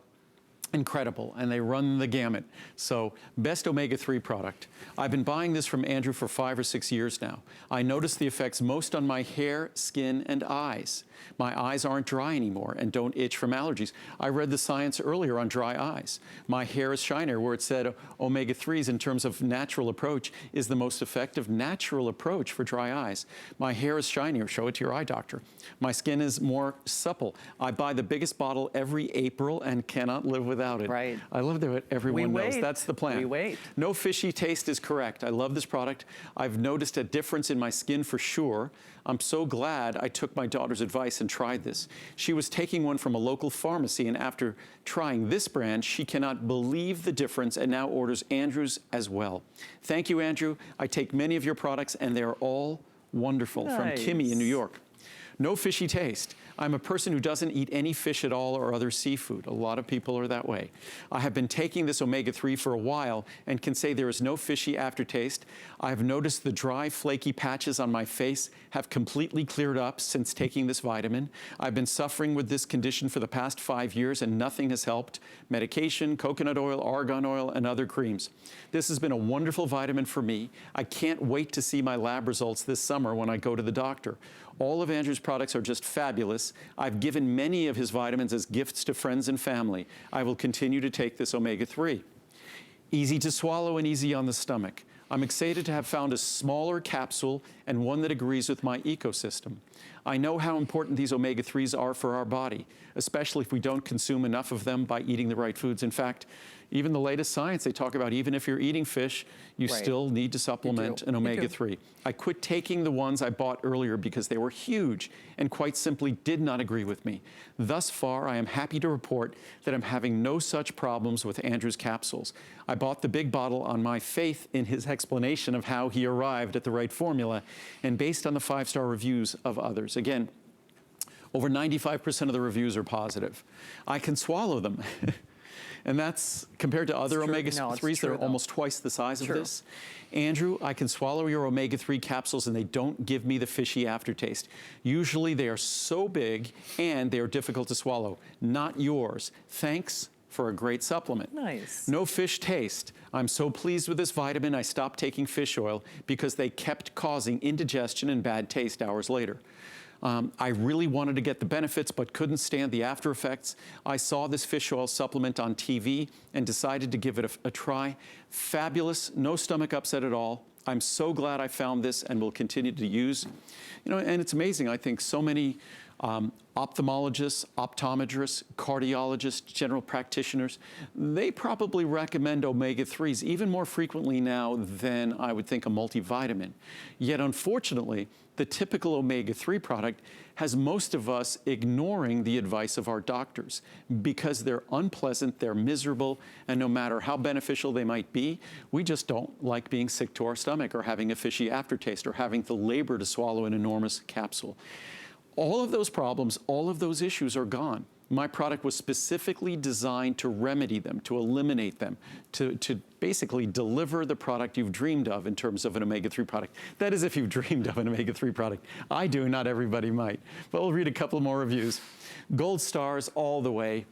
incredible, and they run the gamut. So, best omega-3 product. I've been buying this from Andrew for 5 or 6 years now. I notice the effects most on my hair, skin, and eyes. My eyes aren't dry anymore and don't itch from allergies. I read the science earlier on dry eyes. My hair is shinier, where it said omega-3s in terms of natural approach is the most effective natural approach for dry eyes. My hair is shinier. Show it to your eye doctor. My skin is more supple. I buy the biggest bottle every April and cannot live without it. Right. I love that everyone knows. That's the plan. We wait. No fishy taste is correct. I love this product. I've noticed a difference in my skin for sure. I'm so glad I took my daughter's advice and tried this. She was taking one from a local pharmacy, and after trying this brand, she cannot believe the difference and now orders Andrew's as well. Thank you, Andrew. I take many of your products, and they're all wonderful. Nice. From Kimmy in New York. No fishy taste. I'm a person who doesn't eat any fish at all or other seafood. A lot of people are that way. I have been taking this omega-3 for a while and can say there is no fishy aftertaste. I've noticed the dry, flaky patches on my face have completely cleared up since taking this vitamin. I've been suffering with this condition for the past 5 years and nothing has helped. Medication, coconut oil, argan oil, and other creams. This has been a wonderful vitamin for me. I can't wait to see my lab results this summer when I go to the doctor. All of Andrew's products are just fabulous. I've given many of his vitamins as gifts to friends and family. I will continue to take this omega-3. Easy to swallow and easy on the stomach. I'm excited to have found a smaller capsule and one that agrees with my ecosystem. I know how important these omega-3s are for our body, especially if we don't consume enough of them by eating the right foods. In fact, even the latest science, they talk about even if you're eating fish, you still need to supplement an omega-3. I quit taking the ones I bought earlier because they were huge and quite simply did not agree with me. Thus far, I am happy to report that I'm having no such problems with Andrew's capsules. I bought the big bottle on my faith in his explanation of how he arrived at the right formula and based on the 5-star reviews of others. Again, over 95% of the reviews are positive. I can swallow them. And that's compared to other omega-3s that are almost twice the size of this. Andrew, I can swallow your omega-3 capsules and they don't give me the fishy aftertaste. Usually they are so big and they are difficult to swallow. Not yours. Thanks for a great supplement. Nice. No fish taste. I'm so pleased with this vitamin, I stopped taking fish oil because they kept causing indigestion and bad taste hours later. I really wanted to get the benefits but couldn't stand the after effects. I saw this fish oil supplement on TV and decided to give it a try. Fabulous, no stomach upset at all. I'm so glad I found this and will continue to use. You know, and it's amazing, I think so many ophthalmologists, optometrists, cardiologists, general practitioners, they probably recommend omega-3s even more frequently now than I would think a multivitamin. Yet unfortunately, the typical omega-3 product has most of us ignoring the advice of our doctors because they're unpleasant, they're miserable, and no matter how beneficial they might be, we just don't like being sick to our stomach or having a fishy aftertaste or having the labor to swallow an enormous capsule. All of those problems, all of those issues are gone. My product was specifically designed to remedy them, to eliminate them, to basically deliver the product you've dreamed of in terms of an omega-3 product. That is if you've dreamed of an omega-3 product. I do, not everybody might. But we'll read a couple more reviews. Gold stars all the way.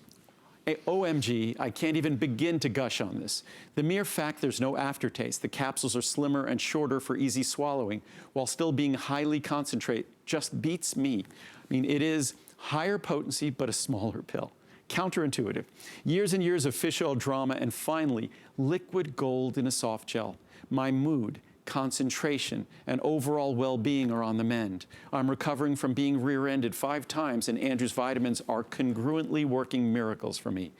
OMG, I can't even begin to gush on this. The mere fact there's no aftertaste, the capsules are slimmer and shorter for easy swallowing, while still being highly concentrate, just beats me. I mean, it is higher potency, but a smaller pill. Counterintuitive. Years and years of fish oil drama, and finally, liquid gold in a soft gel. My mood, concentration, and overall well-being are on the mend. I'm recovering from being rear-ended 5 times, and Andrew's vitamins are congruently working miracles for me.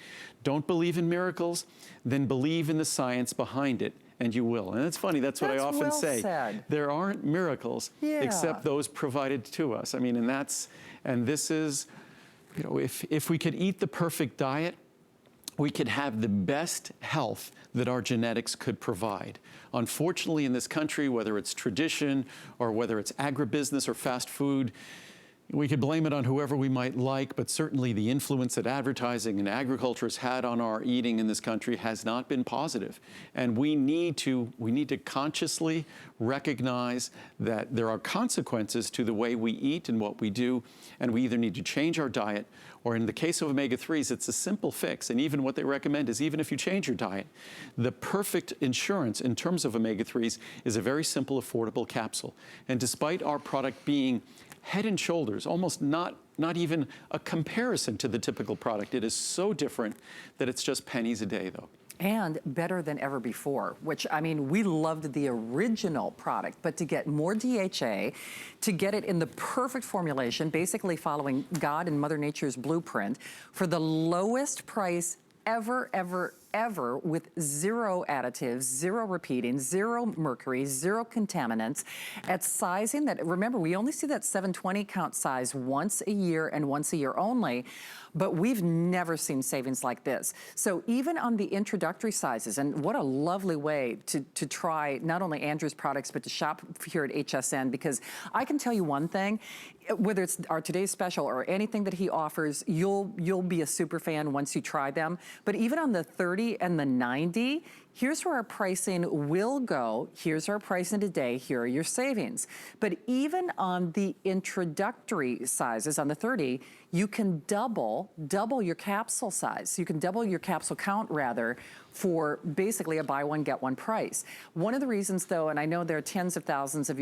Don't believe in miracles? Then believe in the science behind it, and you will. And it's funny, that's what I often well say. said. There aren't miracles except those provided to us. I mean, and this is, you know, if we could eat the perfect diet, we could have the best health that our genetics could provide. Unfortunately, in this country, whether it's tradition or whether it's agribusiness or fast food, we could blame it on whoever we might like, but certainly the influence that advertising and agriculture has had on our eating in this country has not been positive. And we need to consciously recognize that there are consequences to the way we eat and what we do, and we either need to change our diet, or in the case of omega-3s, it's a simple fix. And even what they recommend is even if you change your diet, the perfect insurance in terms of omega-3s is a very simple, affordable capsule. And despite our product being head and shoulders, almost not even a comparison to the typical product, it is so different that it's just pennies a day, though. And better than ever before, which, I mean, we loved the original product, but to get more DHA, to get it in the perfect formulation, basically following God and Mother Nature's blueprint, for the lowest price ever, with 0 additives, 0 repeating, 0 mercury, 0 contaminants, at sizing that, remember, we only see that 720 count size once a year and once a year only, but we've never seen savings like this. So even on the introductory sizes, and what a lovely way to try not only Andrew's products, but to shop here at HSN, because I can tell you one thing, whether it's our today's special or anything that he offers, you'll be a super fan once you try them. But even on the 30 and the 90, here's where our pricing will go. Here's our pricing today. Here are your savings. But even on the introductory sizes, on the 30, you can double your capsule size. You can double your capsule count, rather, for basically a buy one, get one price. One of the reasons, though, and I know there are tens of thousands of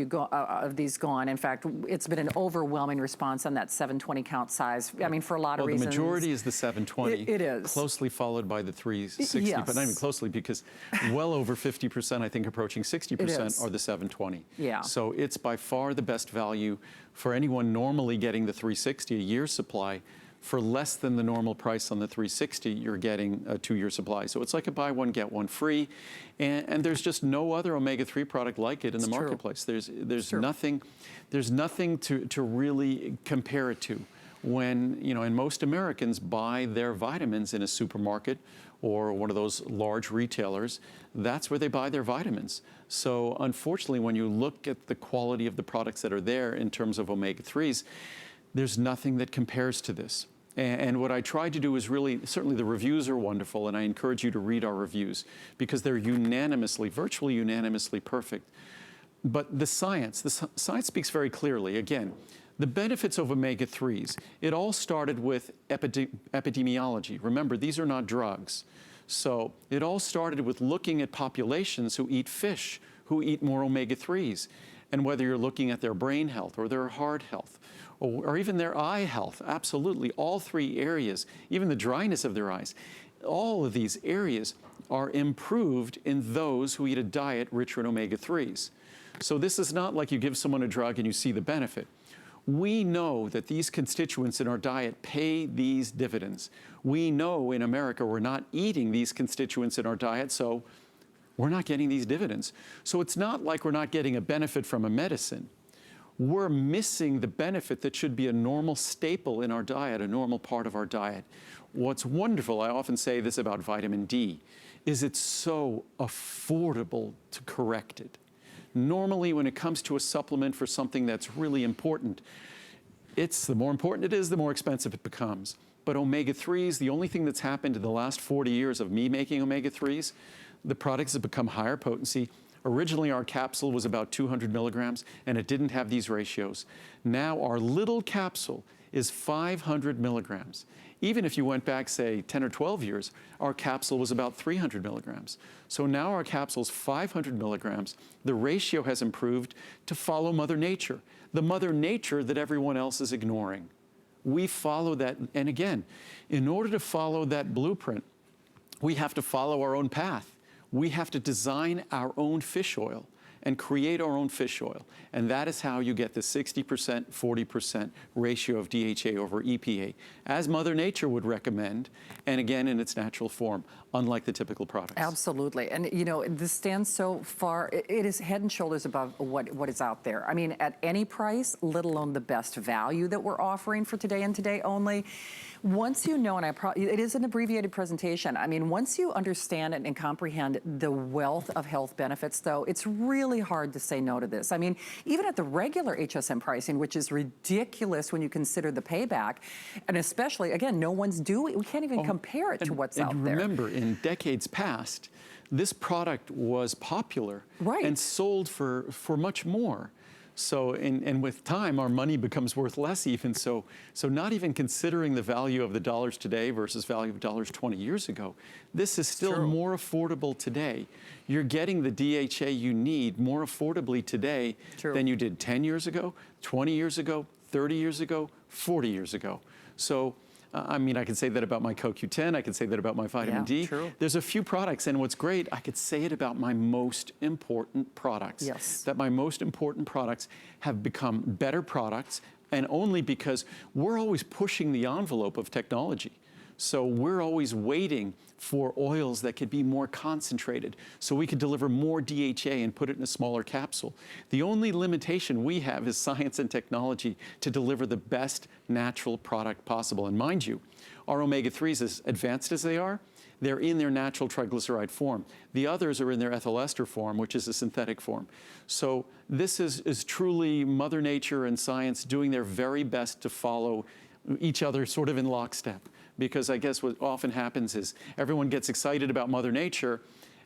these gone. In fact, it's been an overwhelming response on that 720 count size. I mean, for a lot of reasons. Well, the majority is the 720. It is. Closely followed by the 360, yes. But not even closely, because well over 50%, I think approaching 60%, are the 720. Yeah. So it's by far the best value for anyone normally getting the 360, a year's supply. For less than the normal price on the 360, you're getting a 2-year supply. So it's like a buy one, get one free. And there's just no other omega-3 product like it in the marketplace. There's nothing to really compare it to. When, you know, and most Americans buy their vitamins in a supermarket or one of those large retailers, that's where they buy their vitamins. So unfortunately, when you look at the quality of the products that are there in terms of omega-3s, there's nothing that compares to this. And what I tried to do is really, certainly the reviews are wonderful, and I encourage you to read our reviews because they're virtually unanimously perfect. But the science speaks very clearly. Again, The benefits of omega-3s, it all started with epidemiology. Remember, these are not drugs. So it all started with looking at populations who eat fish, who eat more omega-3s. And whether you're looking at their brain health or their heart health or even their eye health, absolutely, all three areas, even the dryness of their eyes, all of these areas are improved in those who eat a diet richer in omega-3s. So this is not like you give someone a drug and you see the benefit. We know that these constituents in our diet pay these dividends. We know in America we're not eating these constituents in our diet, so we're not getting these dividends. So it's not like we're not getting a benefit from a medicine. We're missing the benefit that should be a normal staple in our diet, a normal part of our diet. What's wonderful, I often say this about vitamin D, is it's so affordable to correct it. Normally, when it comes to a supplement for something that's really important, the more important it is, the more expensive it becomes. But omega-3s, the only thing that's happened in the last 40 years of me making omega-3s, the products have become higher potency. Originally, our capsule was about 200 milligrams, and it didn't have these ratios. Now, our little capsule is 500 milligrams. Even if you went back, say, 10 or 12 years, our capsule was about 300 milligrams. So now our capsule's 500 milligrams. The ratio has improved to follow Mother Nature, the Mother Nature that everyone else is ignoring. We follow that, and again, in order to follow that blueprint, we have to follow our own path. We have to design our own fish oil and create our own fish oil. And that is how you get the 60%, 40% ratio of DHA over EPA, as Mother Nature would recommend, and again, in its natural form, unlike the typical products. Absolutely. And, you know, this stands so far, it is head and shoulders above what is out there. I mean, at any price, let alone the best value that we're offering for today and today only. Once you know, and it is an abbreviated presentation, I mean, once you understand it and comprehend the wealth of health benefits, though, it's really hard to say no to this. I mean, even at the regular HSN pricing, which is ridiculous when you consider the payback, and especially, again, no one's doing, we can't even compare it to what's out there. Remember, in decades past, this product was popular and sold for much more. So, and with time, our money becomes worth less even. So not even considering the value of the dollars today versus value of dollars 20 years ago, this is still more affordable today. You're getting the DHA you need more affordably today than you did 10 years ago, 20 years ago, 30 years ago, 40 years ago. So, I mean, I could say that about my CoQ10, I could say that about my vitamin D. There's a few products, and what's great, I could say it about my most important products. That my most important products have become better products, and only because we're always pushing the envelope of technology. So we're always waiting for oils that could be more concentrated so we could deliver more DHA and put it in a smaller capsule. The only limitation we have is science and technology to deliver the best natural product possible. And mind you, our omega-3s, as advanced as they are, they're in their natural triglyceride form. The others are in their ethyl ester form, which is a synthetic form. So this is truly Mother Nature and science doing their very best to follow each other sort of in lockstep. Because I guess what often happens is everyone gets excited about Mother Nature,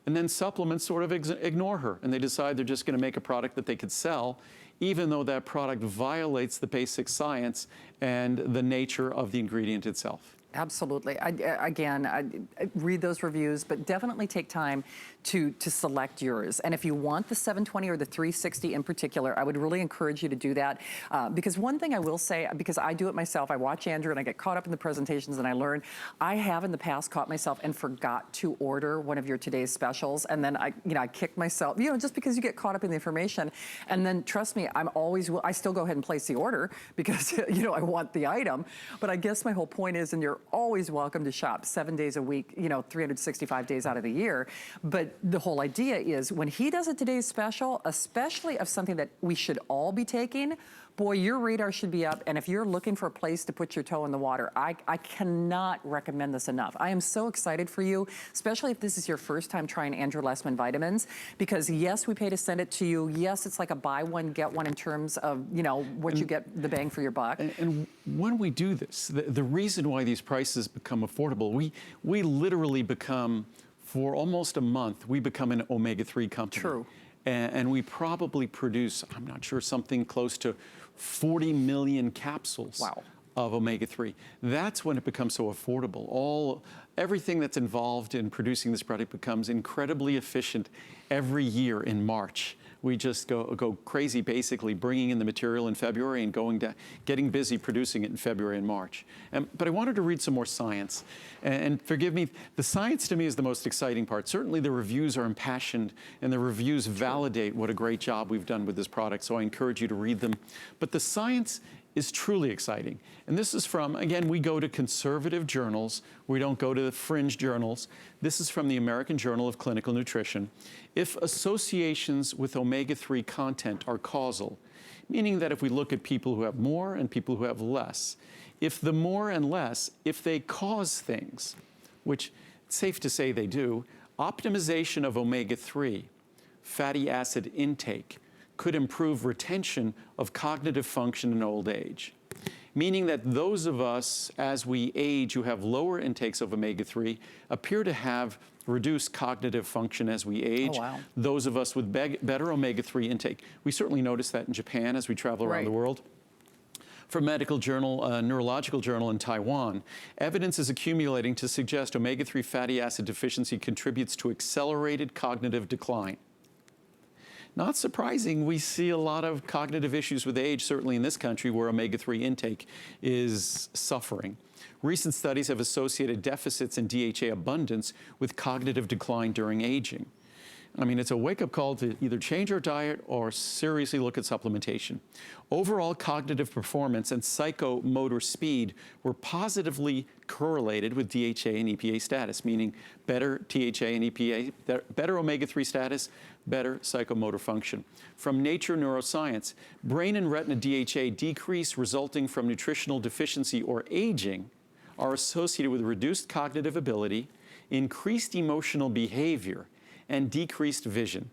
and then supplements sort of ignore her, and they decide they're just going to make a product that they could sell, even though that product violates the basic science and the nature of the ingredient itself. Absolutely. I read those reviews, but definitely take time to select yours. And if you want the 720 or the 360 in particular, I would really encourage you to do that. Because one thing I will say, because I do it myself, I watch Andrew and I get caught up in the presentations and I learn. I have in the past caught myself and forgot to order one of your today's specials. And then I kick myself, just because you get caught up in the information. And then trust me, I still go ahead and place the order because, I want the item. But I guess my whole point is, and you're always welcome to shop 7 days a week, 365 days out of the year. But the whole idea is when he does a today's special, especially of something that we should all be taking, boy, your radar should be up. And if you're looking for a place to put your toe in the water, I cannot recommend this enough. I am so excited for you, especially if this is your first time trying Andrew Lessman vitamins, because yes, we pay to send it to you. Yes, it's like a buy one, get one in terms of, what you get the bang for your buck. And when we do this, the reason why these prices become affordable, we literally become, for almost a month, we become an omega-3 company. and we probably produce, I'm not sure, something close to 40 million capsules. Wow. Of omega-3. That's when it becomes so affordable. Everything that's involved in producing this product becomes incredibly efficient every year in March. We just go crazy, basically, bringing in the material in February and getting busy producing it in February and March. But I wanted to read some more science. And forgive me, the science to me is the most exciting part. Certainly the reviews are impassioned, and the reviews validate what a great job we've done with this product, so I encourage you to read them. But the science is truly exciting. And this is from, again, we go to conservative journals. We don't go to the fringe journals. This is from the American Journal of Clinical Nutrition. If associations with omega-3 content are causal, meaning that if we look at people who have more and people who have less, if the more and less, if they cause things, which it's safe to say they do, optimization of omega-3 fatty acid intake could improve retention of cognitive function in old age, meaning that those of us, as we age, who have lower intakes of omega-3 appear to have reduced cognitive function as we age. Oh, wow. Those of us with better omega-3 intake, we certainly notice that in Japan as we travel around the world. From Medical Journal, Neurological Journal in Taiwan, evidence is accumulating to suggest omega-3 fatty acid deficiency contributes to accelerated cognitive decline. Not surprising, we see a lot of cognitive issues with age, certainly in this country where omega-3 intake is suffering. Recent studies have associated deficits in DHA abundance with cognitive decline during aging. I mean, it's a wake-up call to either change our diet or seriously look at supplementation. Overall cognitive performance and psychomotor speed were positively correlated with DHA and EPA status, meaning better DHA and EPA, better omega-3 status, better psychomotor function. From Nature Neuroscience, brain and retina DHA decrease resulting from nutritional deficiency or aging are associated with reduced cognitive ability, increased emotional behavior, and decreased vision.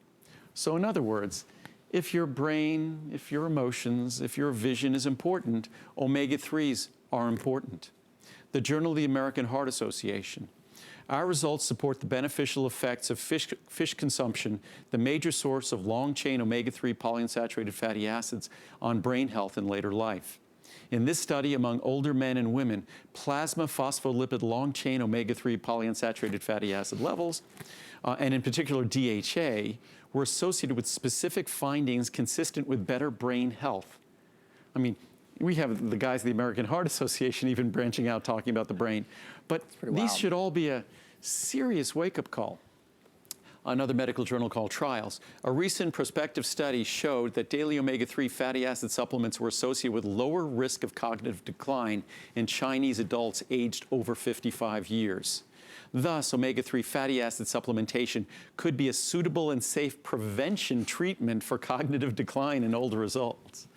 So in other words, if your brain, if your emotions, if your vision is important, omega-3s are important. The Journal of the American Heart Association. Our results support the beneficial effects of fish consumption, the major source of long-chain omega-3 polyunsaturated fatty acids, on brain health in later life. In this study among older men and women, plasma phospholipid long-chain omega-3 polyunsaturated fatty acid levels, and in particular DHA, were associated with specific findings consistent with better brain health. I mean, we have the guys at the American Heart Association even branching out talking about the brain. But these should all be a serious wake-up call. Another medical journal called Trials. A recent prospective study showed that daily omega-3 fatty acid supplements were associated with lower risk of cognitive decline in Chinese adults aged over 55 years. Thus, omega-3 fatty acid supplementation could be a suitable and safe prevention treatment for cognitive decline in older adults.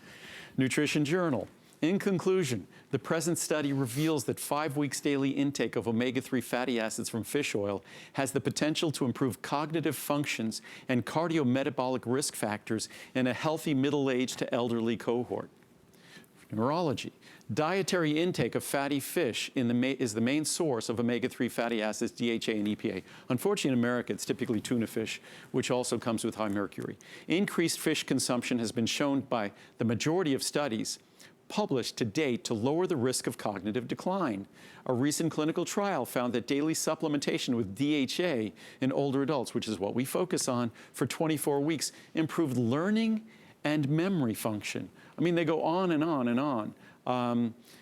Nutrition Journal. In conclusion, the present study reveals that 5 weeks daily intake of omega-3 fatty acids from fish oil has the potential to improve cognitive functions and cardiometabolic risk factors in a healthy middle-aged to elderly cohort. Neurology. Dietary intake of fatty fish is the main source of omega-3 fatty acids, DHA and EPA. Unfortunately, in America, it's typically tuna fish, which also comes with high mercury. Increased fish consumption has been shown by the majority of studies published to date to lower the risk of cognitive decline. A recent clinical trial found that daily supplementation with DHA in older adults, which is what we focus on, for 24 weeks, improved learning and memory function. I mean, they go on and on and on.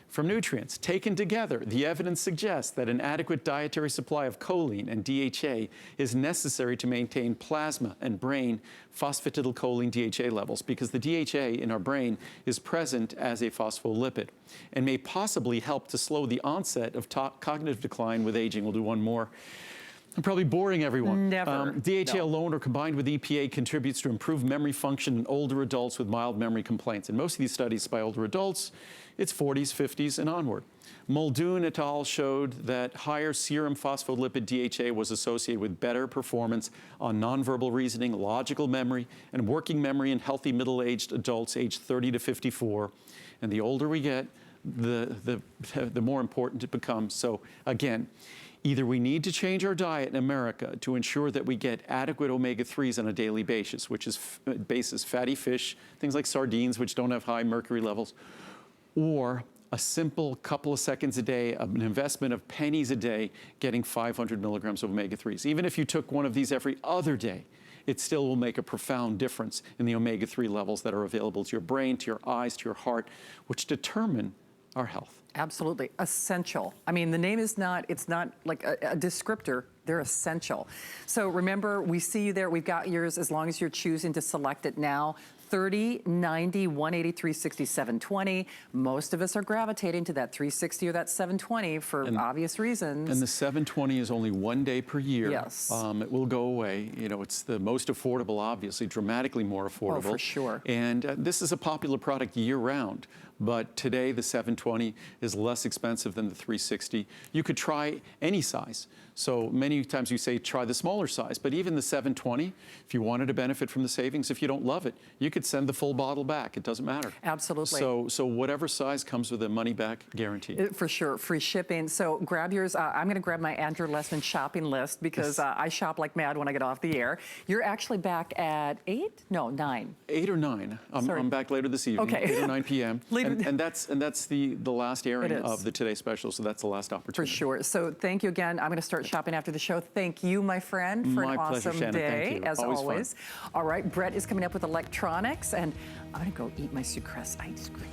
From nutrients, taken together, the evidence suggests that an adequate dietary supply of choline and DHA is necessary to maintain plasma and brain phosphatidylcholine DHA levels, because the DHA in our brain is present as a phospholipid and may possibly help to slow the onset of cognitive decline with aging. We'll do one more. I'm probably boring everyone. Never. DHA alone or combined with EPA contributes to improved memory function in older adults with mild memory complaints. In most of these studies by older adults, it's 40s, 50s, and onward. Muldoon et al. Showed that higher serum phospholipid DHA was associated with better performance on nonverbal reasoning, logical memory, and working memory in healthy middle-aged adults aged 30 to 54. And the older we get, the more important it becomes. So again, either we need to change our diet in America to ensure that we get adequate omega-3s on a daily basis, which is basis fatty fish, things like sardines, which don't have high mercury levels, or a simple couple of seconds a day, an investment of pennies a day, getting 500 milligrams of omega-3s. Even if you took one of these every other day, it still will make a profound difference in the omega-3 levels that are available to your brain, to your eyes, to your heart, which determine our health. Absolutely. Essential. I mean, the name is not, it's not like a descriptor. They're essential. So remember, we see you there. We've got yours as long as you're choosing to select it now. 30, 90, 180, 360, 720. Most of us are gravitating to that 360 or that 720 for obvious reasons. And the 720 is only 1 day per year. Yes. It will go away. You know, it's the most affordable, obviously, dramatically more affordable. Oh, for sure. And this is a popular product year round. But today, the 720 is less expensive than the 360. You could try any size. So many times you say try the smaller size, but even the 720, if you wanted to benefit from the savings, if you don't love it, you could send the full bottle back. It doesn't matter. Absolutely. So whatever size comes with a money back guarantee. For sure, free shipping. So grab yours. I'm going to grab my Andrew Lessman shopping list because I shop like mad when I get off the air. You're actually back at 8? No, 9. 8 or 9. I'm back later this evening. Okay. 8 or 9 p.m. And that's the last airing of the Today Special. So that's the last opportunity. For sure. So thank you again. I'm going to start shopping after the show. Thank you, my friend, for My an pleasure, awesome Shannon. day, Thank you. as Always always. All right, Brett is coming up with electronics, and I'm going to go eat my Sucrese ice cream.